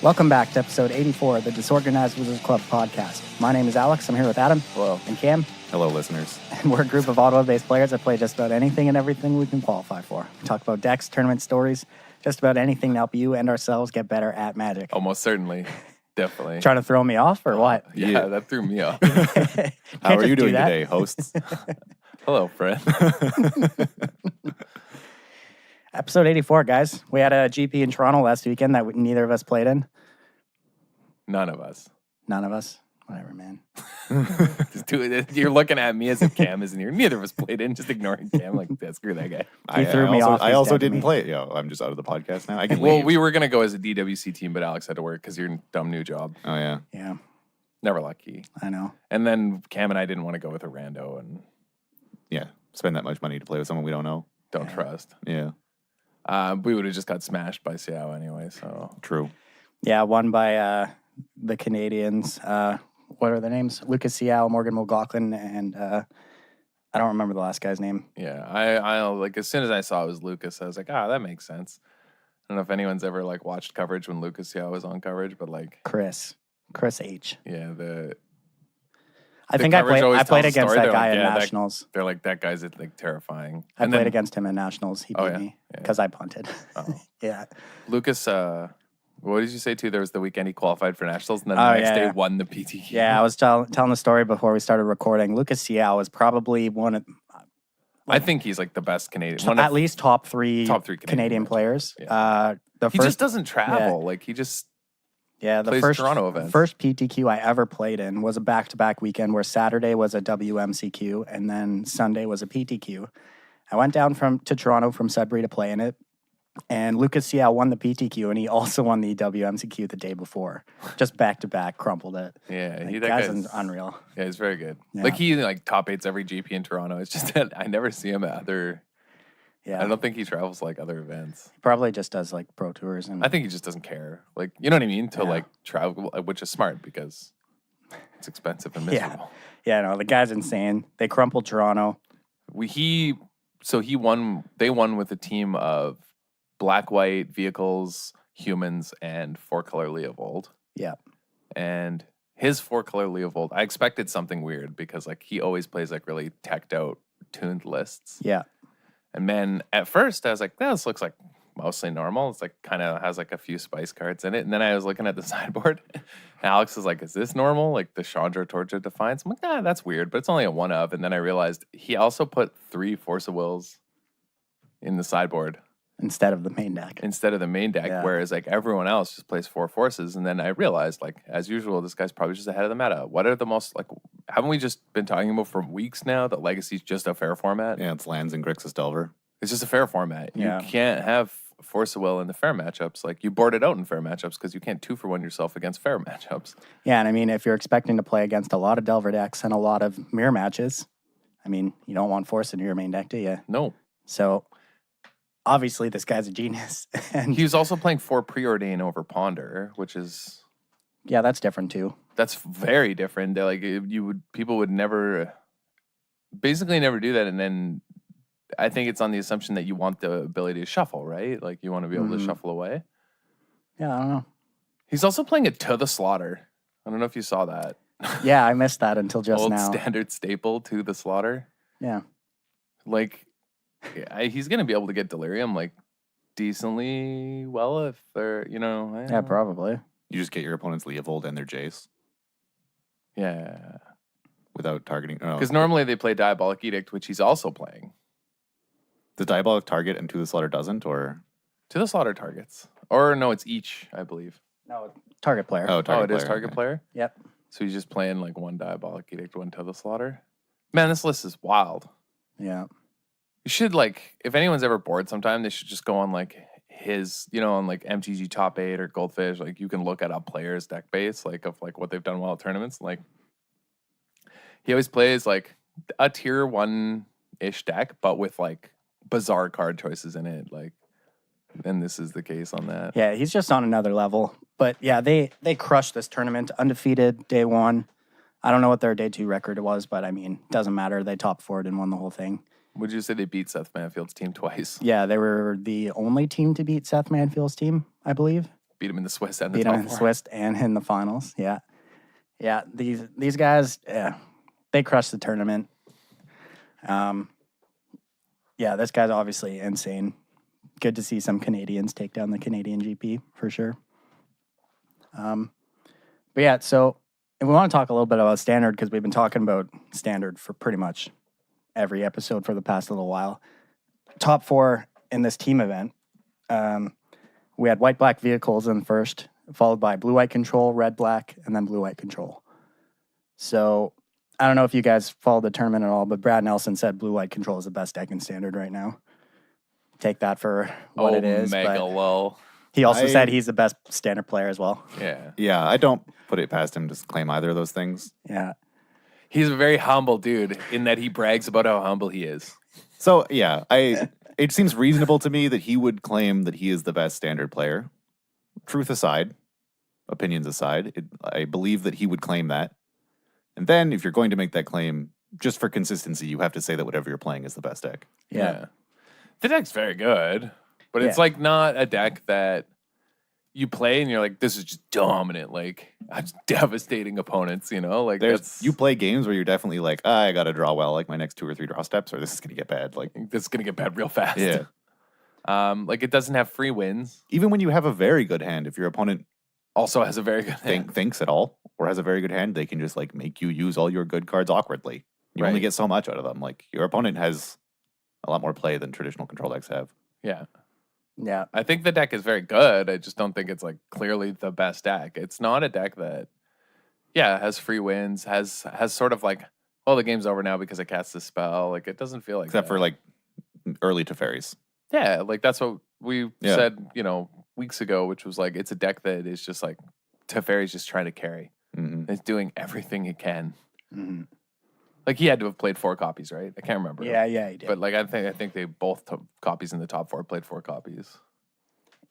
Welcome back to episode 84 of the Disorganized Wizards Club podcast. My name is Alex. I'm here with Adam. Hello. And Cam. Hello, listeners. And we're a group of Ottawa-based players that play just about anything and everything we can qualify for. We talk about decks, tournament stories, just about anything to help you and ourselves get better at Magic. Almost certainly. Definitely. Trying to throw me off or what? Yeah, that threw me off. How are you doing today, hosts? Hello, friend. Episode 84, guys. We had a GP in Toronto last weekend that neither of us played in. None of us. None of us? Whatever, man. You're looking at me as if Cam isn't here. Neither of us played in, just ignoring Cam. Like, yeah, screw that guy. He threw me off. I also didn't play it. I'm just out of the podcast now. I can leave. We were going to go as a DWC team, but Alex had to work because your dumb new job. Oh, yeah. Yeah. Never lucky. I know. And then Cam and I didn't want to go with a rando and Yeah. Spend that much money to play with someone we don't know. don't trust. Yeah. We would have just got smashed by Seattle anyway, so. True. Yeah, won by the Canadians. What are their names? Lucas Seau, Morgan McLaughlin, and I don't remember the last guy's name. Yeah, I like as soon as I saw it was Lucas, I was like, that makes sense. I don't know if anyone's ever like watched coverage when Lucas Seau was on coverage, but like Chris H. yeah, I think I coverage always played tells a against story. that They're guy like, at yeah, Nationals. they're like that guy's like terrifying. I And played then against him at Nationals. He beat me Yeah. because I punted. Oh. Yeah. Lucas, what did you say too? There was the weekend he qualified for Nationals, and then the next day won the PTQ. Yeah, I was telling the story before we started recording. Lucas Seau was probably one of, I think he's like the best Canadian. at least top three Canadian players. Yeah. He just doesn't travel. Like he just the plays first Toronto events. First PTQ I ever played in was a back-to-back weekend where Saturday was a WMCQ and then Sunday was a PTQ. I went down to Toronto from Sudbury to play in it, and Lucas Seau won the PTQ, and he also won the WMCQ the day before. Just back-to-back, crumpled it. Yeah, That guy's guy's unreal. Yeah, he's very good. Yeah. Like he top 8s every GP in Toronto. It's just that I never see him at other. Yeah, I don't think he travels like other events. he probably just does like pro tours. And I think he just doesn't care. Like, you know what I mean? To Yeah. like travel, which is smart because it's expensive and Yeah. miserable. Yeah, no, the guy's insane. They crumpled Toronto. He won. They won with a team of black, white vehicles, humans, and 4-color Leovold. Yeah. And his 4-color Leovold, I expected something weird because like he always plays like really teched out, tuned lists. Yeah. And man, at first I was like, this looks like mostly normal. It's like kind of has like a few spice cards in it. And then I was looking at the sideboard. And Alex was like, is this normal? Like the Chandra Torture Defiance. I'm like, that's weird, but it's only a 1 of. And then I realized he also put 3 Force of Wills in the sideboard Instead of the main deck. Yeah. Whereas like everyone else just plays 4 forces. And then I realized, like, as usual, this guy's probably just ahead of the meta. What are the most, like, haven't we just been talking about for weeks now that Legacy's just a fair format? Yeah, it's lands and Grixis Delver. It's just a fair format. Yeah. You can't have Force of Will in the fair matchups. Like, you board it out in fair matchups because you can't 2-for-1 yourself against fair matchups. Yeah, and I mean, if you're expecting to play against a lot of Delver decks and a lot of mirror matches, I mean, you don't want Force in your main deck, do you? No. So, obviously, this guy's a genius. And He was also playing 4 Preordain over Ponder, which is... yeah, that's different, too. That's very different. Like, people would never... basically never do that, and then... I think it's on the assumption that you want the ability to shuffle, right? Like, you want to be able to shuffle away. Yeah, I don't know. He's also playing it to the slaughter. I don't know if you saw that. Yeah, I missed that until just Old now. standard staple to the slaughter. Yeah. Like, he's going to be able to get Delirium, like, decently well if they're, Yeah, probably. You just get your opponent's Leovold and their Jace Yeah. without targeting. Because normally they play Diabolic Edict, which he's also playing. The Diabolic target and To the Slaughter doesn't, or? To the slaughter targets. Or no, it's each, I believe. No, target player. Oh, target It is player, target okay. player? Yep. So he's just playing like 1 Diabolic Edict, 1 to the slaughter. Man, this list is wild. Yeah. You should, like, if anyone's ever bored sometime, they should just go on, like, his, on, like, MTG Top 8 or Goldfish. Like, you can look at a player's deck base, like, of, like, what they've done well at tournaments. Like, he always plays, like, a tier 1-ish deck, but with, like, bizarre card choices in it. Like, and this is the case on that. Yeah, he's just on another level. But, yeah, they crushed this tournament. Undefeated day 1. I don't know what their day 2 record was, but, I mean, doesn't matter. They top 4'd and won the whole thing. Would you say they beat Seth Manfield's team twice? Yeah, they were the only team to beat Seth Manfield's team, I believe. beat him in the Swiss and the beat top him in the four. Swiss and in the finals. Yeah, yeah. These guys, they crushed the tournament. Yeah, this guy's obviously insane. Good to see some Canadians take down the Canadian GP for sure. But yeah, so if we want to talk a little bit about standard, because we've been talking about standard for pretty much every episode for the past little while. Top 4 in this team event. We had white-black vehicles in first, followed by blue-white control, red-black, and then blue-white control. So I don't know if you guys followed the tournament at all, but Brad Nelson said blue-white control is the best deck in standard right now. Take that for what it is. Mega But low. he also said he's the best standard player as well. Yeah. Yeah, I don't put it past him to claim either of those things. Yeah. He's a very humble dude in that he brags about how humble he is. So, yeah, it seems reasonable to me that he would claim that he is the best standard player. Truth aside, opinions aside, I believe that he would claim that. And then if you're going to make that claim, just for consistency, you have to say that whatever you're playing is the best deck. Yeah. The deck's very good, but it's Yeah. like not a deck that you play and you're like, this is just dominant. Like, I'm just devastating opponents, you know? Like, You play games where you're definitely like, I got to draw well, like my next 2 or 3 draw steps, or this is going to get bad. Like, this is going to get bad real fast. yeah. Like, it doesn't have free wins. Even when you have a very good hand, if your opponent Also has a very good hand. thinks at all or has a very good hand, they can just like make you use all your good cards awkwardly. You only Right. get so much out of them. Like, your opponent has a lot more play than traditional control decks have. Yeah. Yeah. I think the deck is very good. I just don't think it's like clearly the best deck. It's not a deck that, has free wins, has sort of like, well, the game's over now because I cast this spell. Like, it doesn't feel like Except that. for like early Teferis. Yeah, like that's what we Yeah. said, weeks ago, which was like, it's a deck that is just like, Teferi's just trying to carry. Mm-hmm. It's doing everything it can. Mm-hmm. Like, he had to have played 4 copies, right? I can't remember. Yeah, he did. But like, I think they both copies in the top 4 played 4 copies.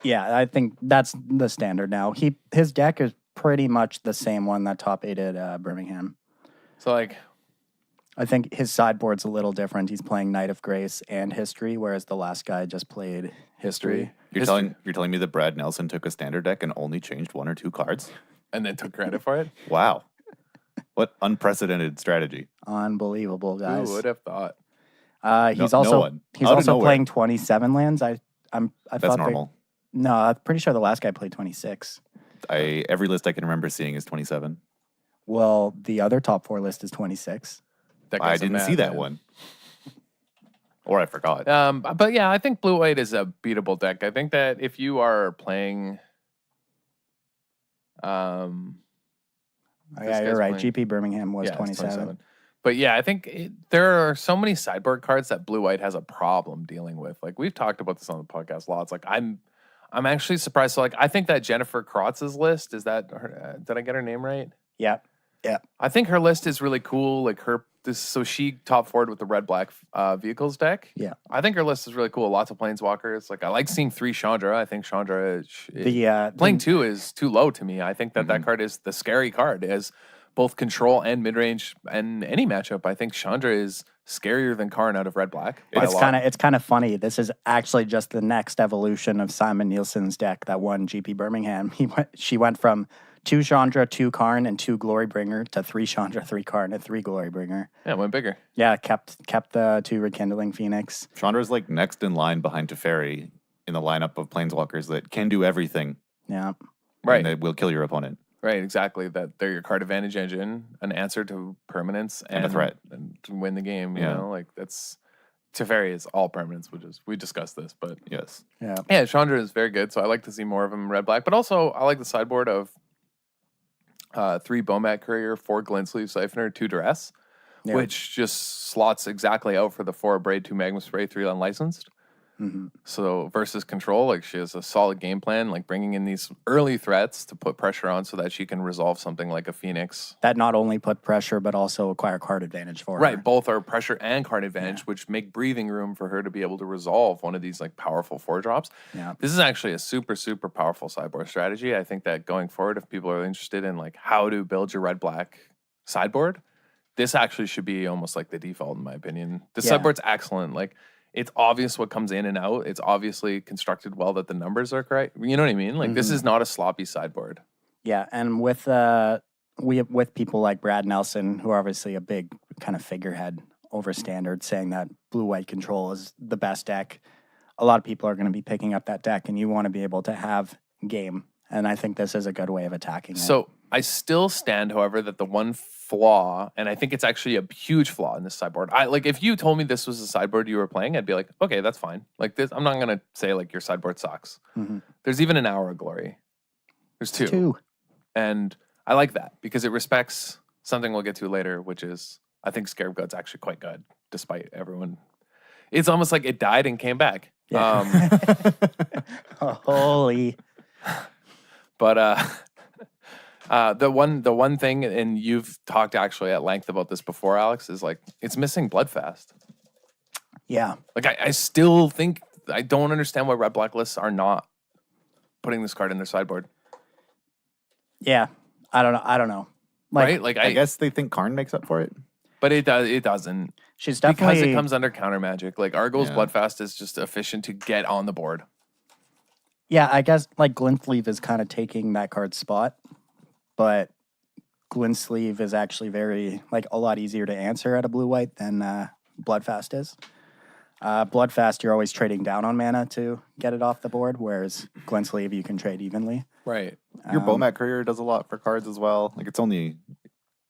Yeah, I think that's the standard now. His deck is pretty much the same one that top 8 at Birmingham. So like, I think his sideboard's a little different. He's playing Knight of Grace and History, whereas the last guy just played History. You're telling me that Brad Nelson took a standard deck and only changed 1 or 2 cards? and then took credit for it. Wow. What unprecedented strategy. Unbelievable, guys. Who would have thought? He's no also one. he's Out of also nowhere. playing 27 lands. I That's thought normal. No, I'm pretty sure the last guy played 26. Every list I can remember seeing is 27. Well, the other top 4 list is 26. That I guy's a didn't see that madman. one. Or I forgot. But yeah, I think blue white is a beatable deck. I think that if you are playing, Yeah, guy's you're right. playing- GP Birmingham was it's 27. But yeah, I think there are so many sideboard cards that blue white has a problem dealing with. Like, we've talked about this on the podcast a lot. It's like I'm actually surprised. So like, I think that Jennifer Krotz's list is that her, did I get her name right? Yeah. I think her list is really cool. Like so she top forward with the red black vehicles deck. Yeah. I think her list is really cool. Lots of planeswalkers. Like, I like seeing 3 Chandra. I think Chandra playing 2 is too low to me. I think that card is the scary card as both control and mid range and any matchup. I think Chandra is scarier than Karn out of red black. It's kind of funny. This is actually just the next evolution of Simon Nielsen's deck that won GP Birmingham. She went from 2 Chandra, 2 Karn, and 2 Glorybringer to 3 Chandra, 3 Karn, and 3 Glorybringer. Yeah, it went bigger. Yeah, kept the 2 Rekindling Phoenix. Chandra's like next in line behind Teferi in the lineup of planeswalkers that can do everything. Yeah. Right. And that will kill your opponent. Right, exactly. That they're your card advantage engine, an answer to permanence, And a threat. and to win the game. You Yeah. know, like that's Teferi is all permanence, we discussed this, but Yes. yeah, Chandra is very good. So I like to see more of him red black, but also I like the sideboard of 3 Bomat Courier, 4 Glintsleeve Siphoner, 2 Duress, Yeah. which just slots exactly out for the 4 Braid, 2 Magma Spray, 3 unlicensed. Mm-hmm. So versus control, like she has a solid game plan, like bringing in these early threats to put pressure on so that she can resolve something like a Phoenix. That not only put pressure, but also acquire card advantage for her. Right, both are pressure and card advantage, which make breathing room for her to be able to resolve one of these like powerful 4 drops. Yeah. This is actually a super, super powerful sideboard strategy. I think that going forward, if people are interested in like how to build your red-black sideboard, this actually should be almost like the default in my opinion. The Yeah. sideboard's excellent. Like, it's obvious what comes in and out. It's obviously constructed well that the numbers are correct. You know what I mean? Like this is not a sloppy sideboard. Yeah, and with with people like Brad Nelson, who are obviously a big kind of figurehead over standard, saying that blue-white control is the best deck. A lot of people are going to be picking up that deck, and you want to be able to have game. And I think this is a good way of attacking it. So I still stand, however, that the one flaw, and I think it's actually a huge flaw in this sideboard. If you told me this was a sideboard you were playing, I'd be like, okay, that's fine. Like this, I'm not gonna say like your sideboard sucks. There's even an Hour of Glory. There's two. And I like that because it respects something we'll get to later, which is I think Scarab God's actually quite good, despite everyone. It's almost like it died and came back. Yeah. Holy. But the one thing, and you've talked actually at length about this before, Alex, is like it's missing Bloodfast. Yeah. Like I still think I don't understand why red black lists are not putting this card in their sideboard. Yeah. I don't know. Right? Like I guess they think Karn makes up for it. But it doesn't. She's definitely because it comes under counter magic. Like Argo's Yeah. Bloodfast is just efficient to get on the board. Yeah, I guess like Glintsleeve is kind of taking that card's spot, but Glintsleeve is actually a lot easier to answer at a blue-white than Bloodfast is. Bloodfast, you're always trading down on mana to get it off the board, whereas Glintsleeve, you can trade evenly. Right. Your Bomat Courier does a lot for cards as well. Like it's only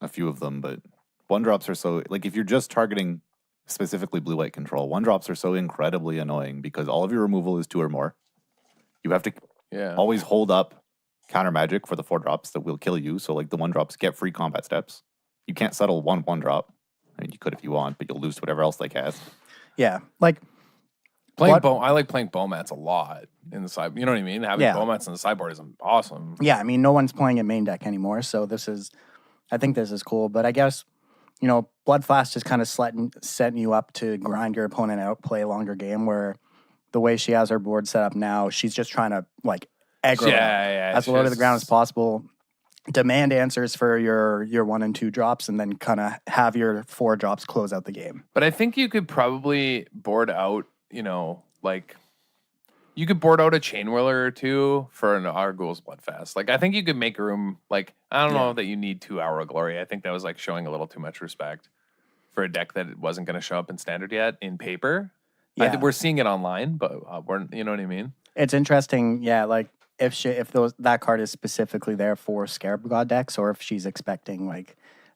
a few of them, but 1-drops are so like if you're just targeting specifically blue-white control, 1-drops are so incredibly annoying because all of your removal is 2 or more. You have to always hold up counter magic for the 4-drops that will kill you. So like the 1-drops get free combat steps. You can't settle 1-1-drop. I mean, you could if you want, but you'll lose to whatever else they cast. Yeah, like I like playing Bomats a lot in the side. You know what I mean? Having Bomats in the sideboard is awesome. Yeah, I mean, no one's playing a main deck anymore, so I think this is cool. But I guess, Bloodfast is kind of setting you up to grind your opponent out, play a longer game, where the way she has her board set up now, she's just trying to, aggro as low to the ground as possible, demand answers for your 1 and 2 drops, and then kind of have your 4 drops close out the game. But I think you could probably board out, you could board out a Chain Whirler or 2 for an Argo's Bloodfast. Like, I think you could make room. Like, I don't know that you need 2 Hour of Glory. I think that was showing a little too much respect for a deck that wasn't going to show up in standard yet in paper. Yeah. We're seeing it online, but we're, you know what I mean? It's interesting, yeah, like if that card is specifically there for Scarab God decks, or if she's expecting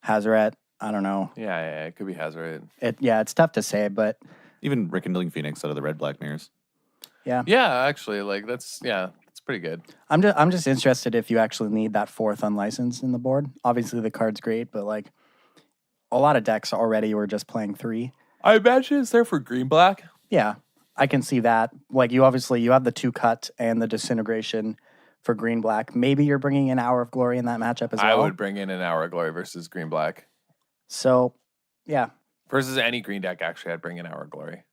Hazoret, I don't know. Yeah, it could be Hazoret. It's tough to say, but Even Rekindling Phoenix out of the red black mirrors. yeah, actually, that's pretty good. I'm just interested if you actually need that 4th unlicensed in the board. Obviously, the card's great, but a lot of decks already were just playing 3. I imagine it's there for green black. Yeah, I can see that. You have the 2 cut and the disintegration for green black. Maybe you're bringing an Hour of Glory in that matchup as well. I would bring in an Hour of Glory versus green black. So, yeah. Versus any green deck, actually, I'd bring in Hour of Glory.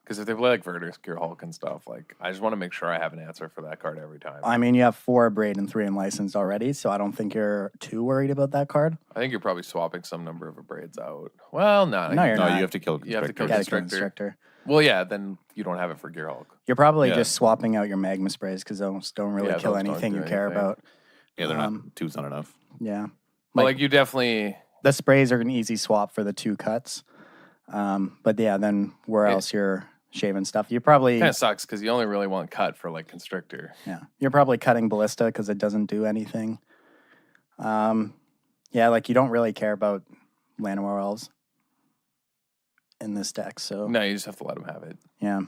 Because if they play Verdur's Cure Hulk and stuff, I just want to make sure I have an answer for that card every time. I mean, you have 4 Braid and 3 unlicensed already, so I don't think you're too worried about that card. I think you're probably swapping some number of Braids out. Well, no. No, you're not. You have to kill You have to kill Constrictor. Constrictor. Well, yeah, then you don't have it for Gear Hulk. You're probably just swapping out your Magma Sprays because those don't really kill those don't anything do you care anything. about. Yeah, they're not. 2's not enough. Yeah. But you definitely... The sprays are an easy swap for the 2 cuts. But yeah, then where else you're shaving stuff? You probably... Kind of sucks because you only really want cut for Constrictor. Yeah. You're probably cutting Ballista because it doesn't do anything. Yeah, you don't really care about Llanowar Elves in this deck, so... No, you just have to let them have it. Yeah.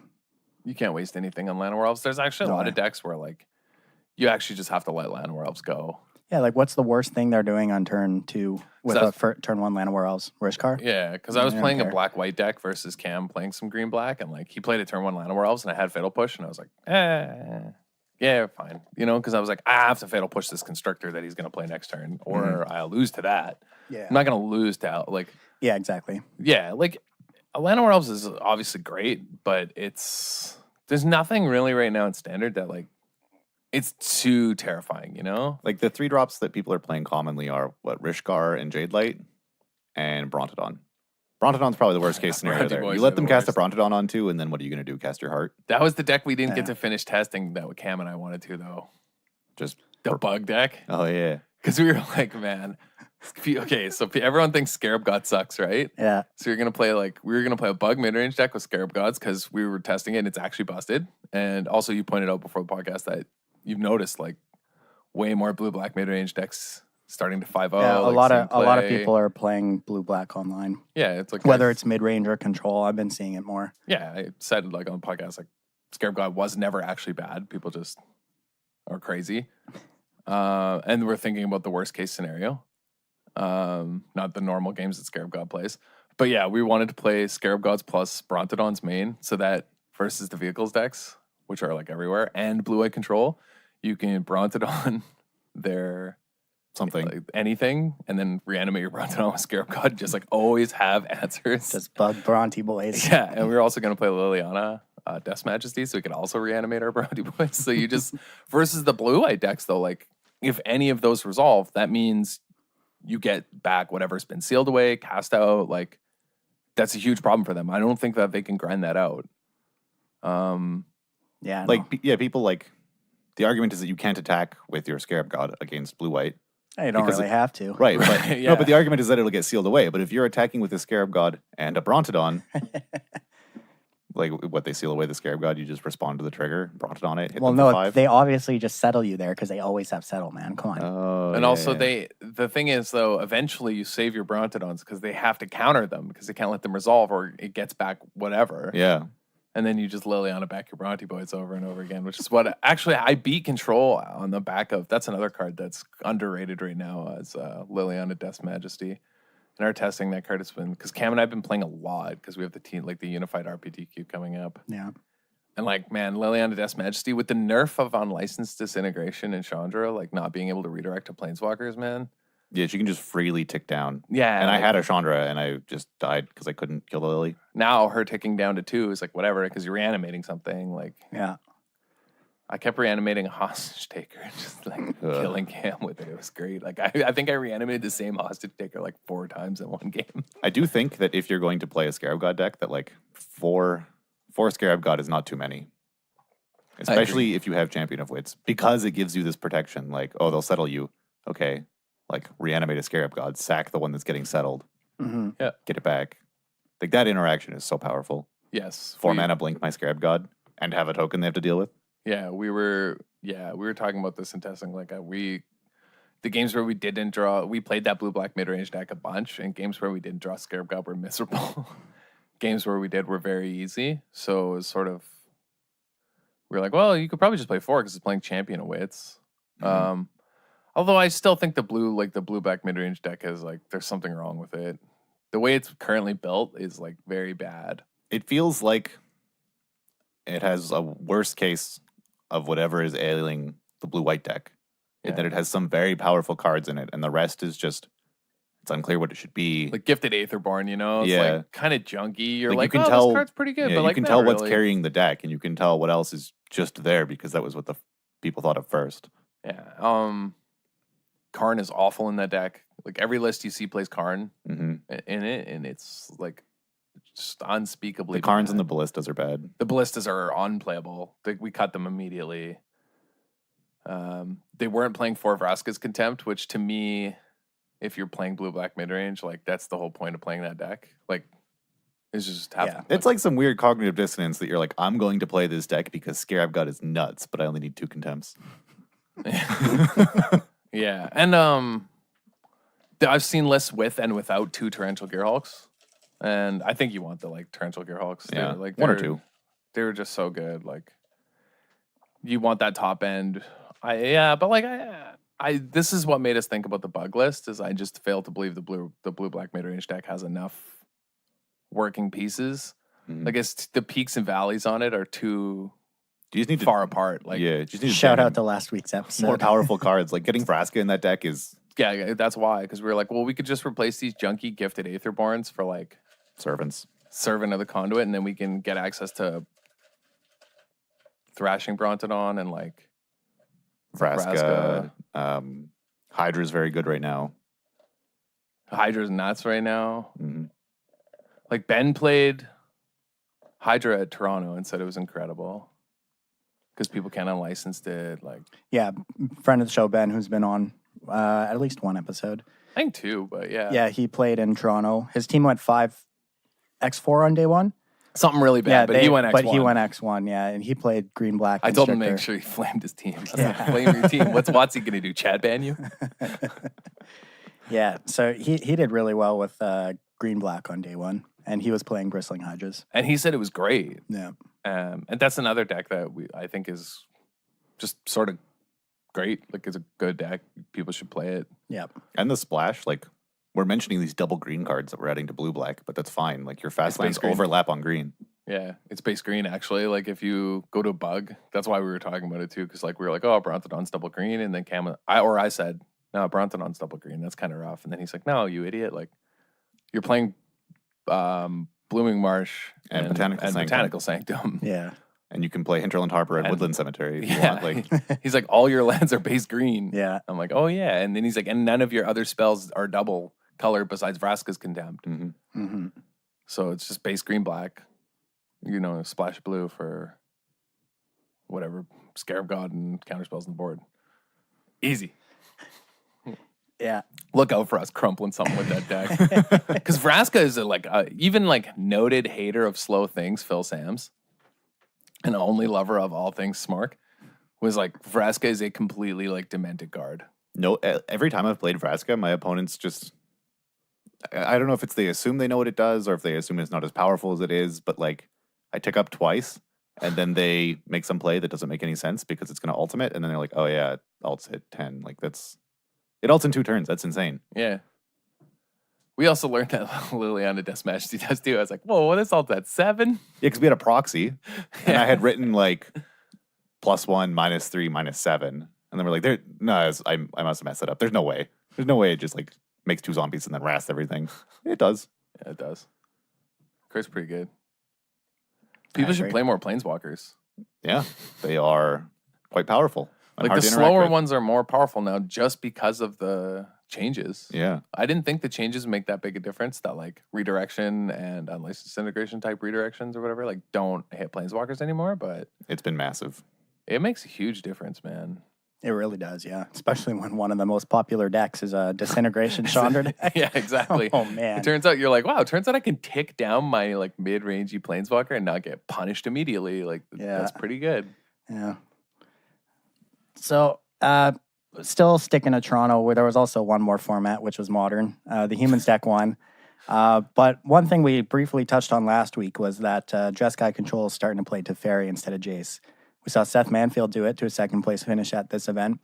You can't waste anything on Llanowar Elves. There's actually a lot of decks where, you actually just have to let Llanowar Elves go. Yeah, what's the worst thing they're doing on turn 2 with turn 1 Llanowar Elves? Rishkar? Yeah, because I was playing a black-white deck versus Cam playing some green-black, and, he played a turn 1 Llanowar Elves, and I had Fatal Push, and I was like, yeah, fine. Because I was like, I have to Fatal Push this Constrictor that he's going to play next turn, or I'll lose to that. Yeah. I'm not going to lose to, Yeah, exactly. Yeah, a Llanowar Elves is obviously great, but there's nothing really right now in Standard that, it's too terrifying, you know? The 3-drops that people are playing commonly are Rishkar and Jade Light and Brontodon. Brontodon's probably the worst case scenario Bronte there. boys You are let the them cast a worst. Brontodon on two, and then what are you going to do? Cast your heart? That was the deck we didn't get Yeah. to finish testing that Cam and I wanted to, though. Just The bug deck. oh yeah. Because we were like, man. Okay, so everyone thinks Scarab God sucks, right? Yeah. So you're gonna play we were gonna play a bug mid range deck with Scarab Gods because we were testing it and it's actually busted. And also you pointed out before the podcast that you've noticed like way more blue black mid range decks starting to 5-0. Yeah, a like, lot same of play. people are playing blue black online. Yeah, it's like Whether it's mid range or control, I've been seeing it more. yeah, I said like on the podcast like Scarab God was never actually bad. People just are crazy. And we're thinking about the worst case scenario. Not the normal games that Scarab God plays. But yeah, we wanted to play Scarab Gods plus Brontodon's main so that versus the vehicles decks, which are like everywhere, and Blue Eye Control, you can Brontodon their Something. like, anything and then reanimate your Brontodon with Scarab God. Just like always have answers. Just bug Bronte boys. Yeah, and we were also going to play Liliana Death's Majesty so we could also reanimate our Bronte boys. So you just, versus the Blue Eye decks though, like if any of those resolve, that means you get back whatever's been sealed away, cast out. Like that's a huge problem for them. I don't think that they can grind that out. Yeah. Like people like the argument is that you can't attack with your Scarab God against blue white. I don't because really have to. Right, but Yeah. no, but the argument is that it'll get sealed away. But if you're attacking with a Scarab God and a Brontodon, like what they seal away the Scarab God, you just respond to the trigger, Brontodon it, hit Well, them for no, 5. they obviously just settle you there because they always have settle, man. Come on. Oh, And yeah, also yeah. the thing is though, eventually you save your Brontodons because they have to counter them because they can't let them resolve or it gets back whatever. Yeah. And then you just Liliana back your Bronte boys over and over again, which is what actually I beat Control on the back of. That's another card that's underrated right now as Liliana Death's Majesty. In our testing, that card has been because Cam and I have been playing a lot because we have the team like the Unified RPTQ coming up. Yeah. And like, man, Liliana Death's Majesty with the nerf of Unlicensed Disintegration and Chandra, like not being able to redirect to Planeswalkers, man. Yeah, she can just freely tick down. Yeah. And I like, had a Chandra and I just died because I couldn't kill the Lily. now her ticking down to 2 is like whatever because you're reanimating something. Like Yeah. I kept reanimating a hostage taker, just like killing Cam with it. It was great. Like I think I reanimated the same hostage taker like 4 times in one game. I do think that if you're going to play a Scarab God deck, that like four Scarab God is not too many. Especially if you have Champion of Wits, because it gives you this protection. Like, oh, they'll settle you. Okay, like reanimate a Scarab God, sack the one that's getting settled, hmm get it back. Like that interaction is so powerful. Yes. 4 mana blink my Scarab God and have a token they have to deal with. Yeah, we were talking about this in testing. Like the games where we didn't draw, we played that blue black mid range deck a bunch, and games where we didn't draw Scarab God were miserable. Games where we did were very easy. So it was sort of we were like, well, you could probably just play 4 because it's playing Champion of Wits. Mhm. Although I still think the blue black mid range deck is like there's something wrong with it. The way it's currently built is like very bad. It feels like it has a worst case of whatever is ailing the blue-white deck. In that it has some very powerful cards in it, and the rest is just, it's unclear what it should be. Like Gifted Aetherborn, you know? It's Yeah. like kind of junky. You're Like, like, you can oh, tell- this card's pretty good. Yeah, but you like, can not tell what's really. carrying the deck, and you can tell what else is just there because that was what the people thought of first. Yeah. Karn is awful in that deck. Like every list you see plays Karn hmm in it, and it's like just unspeakably. The Karns bad. and the Ballistas are bad. The ballistas are unplayable. We cut them immediately. They weren't playing 4 Vraska's Contempt, which to me, if you're playing blue black mid range, like that's the whole point of playing that deck. Like, it's just have. Yeah. It's like some weird cognitive dissonance that you're like, I'm going to play this deck because Scarab God is nuts, but I only need 2 Contempts. Yeah, and I've seen lists with and without 2 Torrential Gearhulks, and I think you want the like Torrential Gearhulks. Yeah, like 1 or 2. They were just so good. Like, you want that top end. But like I this is what made us think about the bug list. Is I just failed to believe the blue black mid range deck has enough working pieces. Mhm. Like it's the peaks and valleys on it are too You just need to far apart. Like yeah, just need to Shout jam out to last week's episode. more powerful cards. Like getting Vraska in that deck is yeah, that's why. Because we were like, well, we could just replace these junky Gifted Aetherborns for like servants. Servant of the Conduit, and then we can get access to Thrashing Brontodon and like Vraska. Hydra's very good right now. Hydra's nuts right now. Mhm. Like Ben played Hydra at Toronto and said it was incredible because people can't unlicensed it. Like, Yeah, friend of the show, Ben, who's been on at least one episode. I think 2, but yeah. Yeah, he played in Toronto. His team went 5x4 on day one. Something really bad, but he went X1. But he went X1, yeah, and he played green black. I told him to make sure he flamed his team. Yeah. Flame your team. What's Watsy going to do? Chad ban you? Yeah, so he did really well with green black on day one, and he was playing Bristling Hydras. And he said it was great. Yeah. And that's another deck that I think is just sort of great. Like, it's a good deck. People should play it. Yeah. And the splash, like, we're mentioning these double green cards that we're adding to blue black, but that's fine. Like, your fast lands green. overlap on green. Yeah, it's base green, actually. Like, if you go to a bug, that's why we were talking about it, too, because, like, we were like, oh, Brontodon's double green, and then I said, no, Brontodon's double green. That's kind of rough. And then he's like, no, you idiot. Like, you're playing Blooming Marsh And Botanical Sanctum. Yeah. And you can play Hinterland Harbor and Woodland Cemetery if you Yeah. want. Like, He's like, all your lands are base green. Yeah. I'm like, oh, yeah. And then he's like, and none of your other spells are double color besides Vraska's Contempt. Mm-hmm. So it's just base green black, you know, splash blue for whatever, Scarab God and counterspells on the board. Easy. Yeah. Look out for us crumpling something with that deck. Because Vraska is even noted hater of slow things, Phil Sams, and only lover of all things Smark, was like, Vraska is a completely like demented card. no, every time I've played Vraska, my opponents just, I don't know if it's they assume they know what it does or if they assume it's not as powerful as it is, but like, I tick up twice and then they make some play that doesn't make any sense because it's going to ultimate, and then they're like, oh yeah, ults hit 10. Like, it ults in 2 turns. That's insane. Yeah. We also learned that Liliana Deathmatch does too. I was like, whoa, what is ult at 7? Yeah, because we had a proxy, and I had written like +1, -3, -7, and then we're like, I must have messed it up. There's no way. There's no way it just like makes 2 zombies and then wrasts everything. It does. Yeah, it does. Chris, pretty good. People should agree. play more Planeswalkers. Yeah, they are quite powerful. and Like, hard the to interact slower with. ones are more powerful now just because of the changes. Yeah, I didn't think the changes make that big a difference, that like redirection and unlicensed integration type redirections or whatever like don't hit Planeswalkers anymore, but it's been massive. it makes a huge difference, man. It really does, yeah. Especially when one of the most popular decks is a Disintegration Chandra deck. Yeah, exactly. Oh, man. It turns out you're like, wow, it turns out I can tick down my like mid-rangey Planeswalker and not get punished immediately. Like, Yeah. that's pretty good. Yeah. So, still sticking to Toronto, where there was also one more format, which was Modern. The Humans deck won. But one thing we briefly touched on last week was that Jeskai Control is starting to play Teferi instead of Jace. We saw Seth Manfield do it to a second place finish at this event.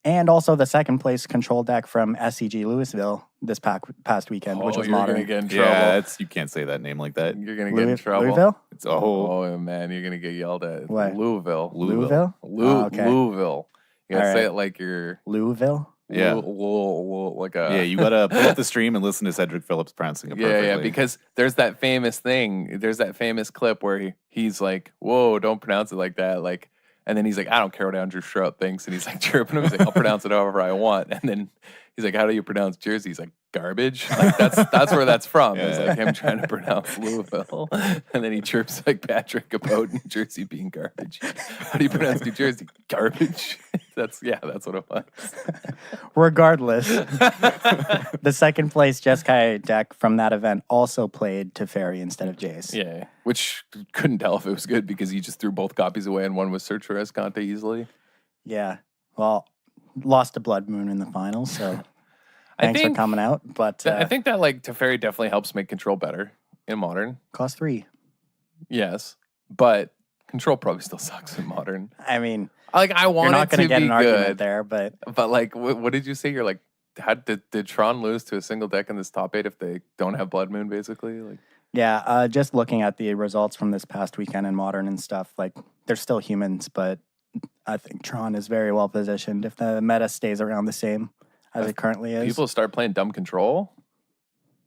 And also the second place control deck from SCG Louisville this past weekend, which was you're Modern. gonna get in trouble. Yeah, you can't say that name like that. You're gonna get in trouble. Louisville? It's Oh man, you're gonna get yelled at. What? Louisville. Louisville? Oh, okay. Louisville. You gotta All say right. it like you're Louisville? Yeah. like a Yeah, you gotta pull up the stream and listen to Cedric Phillips pronouncing it perfectly. yeah, because there's that famous thing. There's that famous clip where he's like, "Whoa, don't pronounce it like that." Like, and then he's like, "I don't care what Andrew Schroep thinks," and he's like chirping him. He's like, "I'll pronounce it however I want." And then he's like, "How do you pronounce Jersey?" He's like, "Garbage." Like, that's where that's from. It's Yeah. like him trying to pronounce Louisville, and then he chirps like Patrick about New Jersey being garbage. How do you pronounce New Jersey? Garbage. That's what it was. Regardless, the second place Jeskai deck from that event also played Teferi instead of Jace. Yeah, which couldn't tell if it was good because he just threw both copies away and one was Search for Escante easily. Yeah. Well, lost to Blood Moon in the finals, so thanks for coming out. But I think that like Teferi definitely helps make Control better in Modern. cost 3. Yes, but Control probably still sucks in Modern. I mean, Like, I want you're not it going to to get be an argument good, there, but but like, what did you say? You're like, did Tron lose to a single deck in this top 8 if they don't have Blood Moon? Basically, like, yeah, just looking at the results from this past weekend in Modern and stuff, like they're still humans, but I think Tron is very well positioned if the meta stays around the same as it currently is. people start playing dumb Control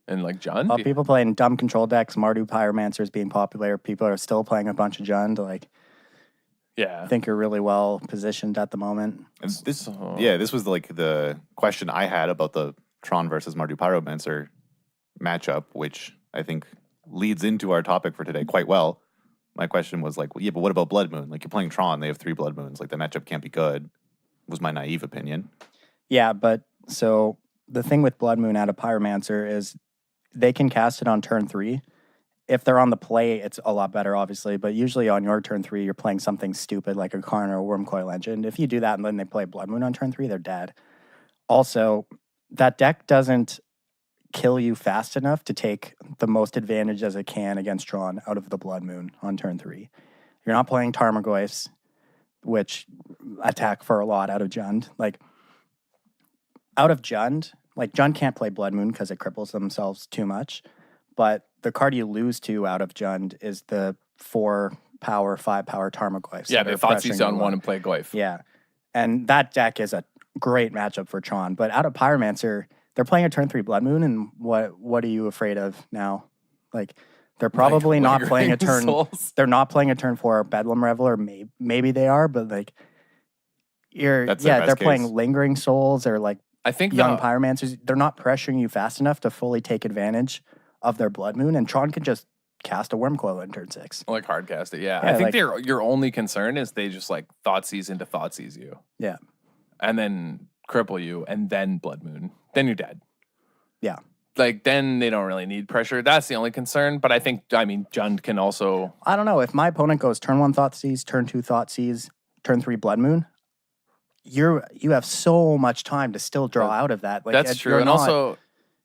and like Jund. Well, people playing dumb control decks, Mardu Pyromancers being popular. People are still playing a bunch of Jund. Like, Yeah, I think you're really well positioned at the moment. And this, So- this was like the question I had about the Tron versus Mardu Pyromancer matchup, which I think leads into our topic for today quite well. My question was like, well, yeah, but what about Blood Moon? Like, you're playing Tron, they have 3 Blood Moons. Like, the matchup can't be good, was my naive opinion. Yeah, but so the thing with Blood Moon out of Pyromancer is they can cast it on turn 3. If they're on the play, it's a lot better, obviously. But usually on your turn 3, you're playing something stupid like a Karn or a Wormcoil Legend. If you do that and then they play Blood Moon on turn 3, they're dead. Also, that deck doesn't kill you fast enough to take the most advantage as it can against Tron out of the Blood Moon on turn 3. You're not playing Tarmogoyfs, which attack for a lot out of Jund. Like, out of Jund, like Jund can't play Blood Moon because it cripples themselves too much. But the card you lose to out of Jund is the 4 power, 5 power Tarmogoyfs. Yeah, they Thoughtseize on 1 and play Goyf. Yeah. And that deck is a great matchup for Tron. But out of Pyromancer, they're playing a turn 3 Blood Moon, and what are you afraid of now? Like, they're probably not playing a turn. Souls. They're not playing a turn 4 Bedlam Reveler. Maybe they are, but like, they're playing Lingering Souls or like I think young Pyromancers. They're not pressuring you fast enough to fully take advantage of their Blood Moon, and Tron can just cast a Wormcoil in turn 6. Like hard cast it, yeah. I think your only concern is they just like Thoughtseize into Thoughtseize you. Yeah. And then cripple you, and then Blood Moon. Then you're dead. Yeah. Like, then they don't really need pressure. That's the only concern. But I mean, Jund can also... I don't know. If my opponent goes turn 1 Thoughtseize, turn 2 Thoughtseize, turn 3 Blood Moon, you have so much time to still draw out of that. Like, that's true. And also...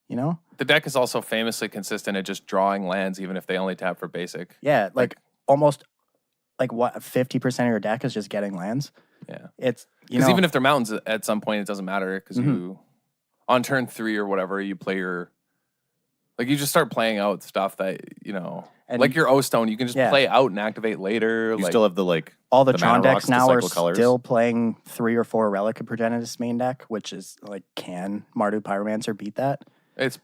You know? The deck is also famously consistent at just drawing lands, even if they only tap for basic. Yeah, like almost, like what, 50% of your deck is just getting lands? Yeah. It's, because even if they're mountains, at some point it doesn't matter, because you, on turn 3 or whatever, you play your, like you just start playing out stuff that, and like your O-Stone, you can just play out and activate later. You still have the, like, all the Tron decks now are colors. Still playing 3 or 4 Relic of Progenitus main deck, which is like, can Mardu Pyromancer beat that?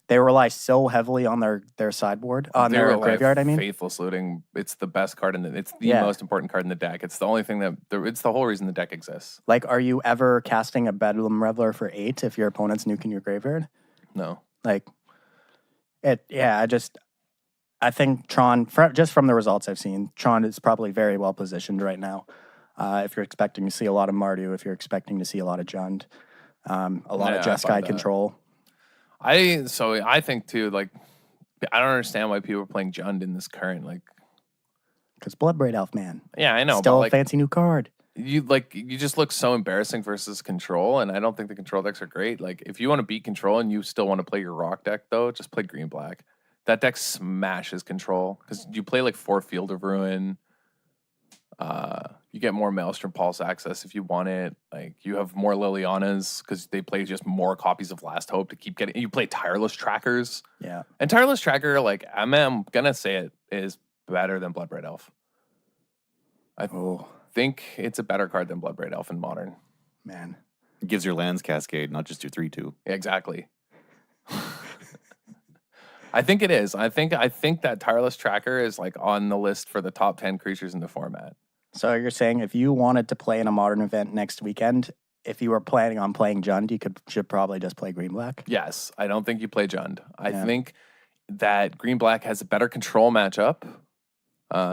They rely so heavily on their sideboard, on their graveyard. I mean, Faithless Looting. It's the best card it's the most important card in the deck. It's the only thing it's the whole reason the deck exists. Like, are you ever casting a Bedlam Reveler for 8 if your opponent's nuking your graveyard? No. Like, I think Tron, just from the results I've seen, Tron is probably very well positioned right now. If you're expecting to see a lot of Mardu, if you're expecting to see a lot of Jund, a lot of Jeskai control. I think too, like, I don't understand why people are playing Jund in this current, like, because Bloodbraid Elf, man. Yeah, I know. Still but, a fancy new card. You just look so embarrassing versus control, and I don't think the control decks are great. Like, if you want to beat control and you still want to play your rock deck, though, just play green black. That deck smashes control because you play like 4 Field of Ruin. You get more Maelstrom Pulse access if you want it. Like, you have more Lilianas because they play just more copies of Last Hope to keep getting. You play Tireless Trackers. Yeah. And Tireless Tracker, like, I'm gonna say it is better than Bloodbraid Elf. I think it's a better card than Bloodbraid Elf in Modern. Man. It gives your lands cascade, not just your 3/2. Yeah, exactly. I think it is. I think that Tireless Tracker is like on the list for the top 10 creatures in the format. So you're saying if you wanted to play in a Modern event next weekend, if you were planning on playing Jund, you should probably just play green black? Yes. I don't think you play Jund. I think that green black has a better control matchup.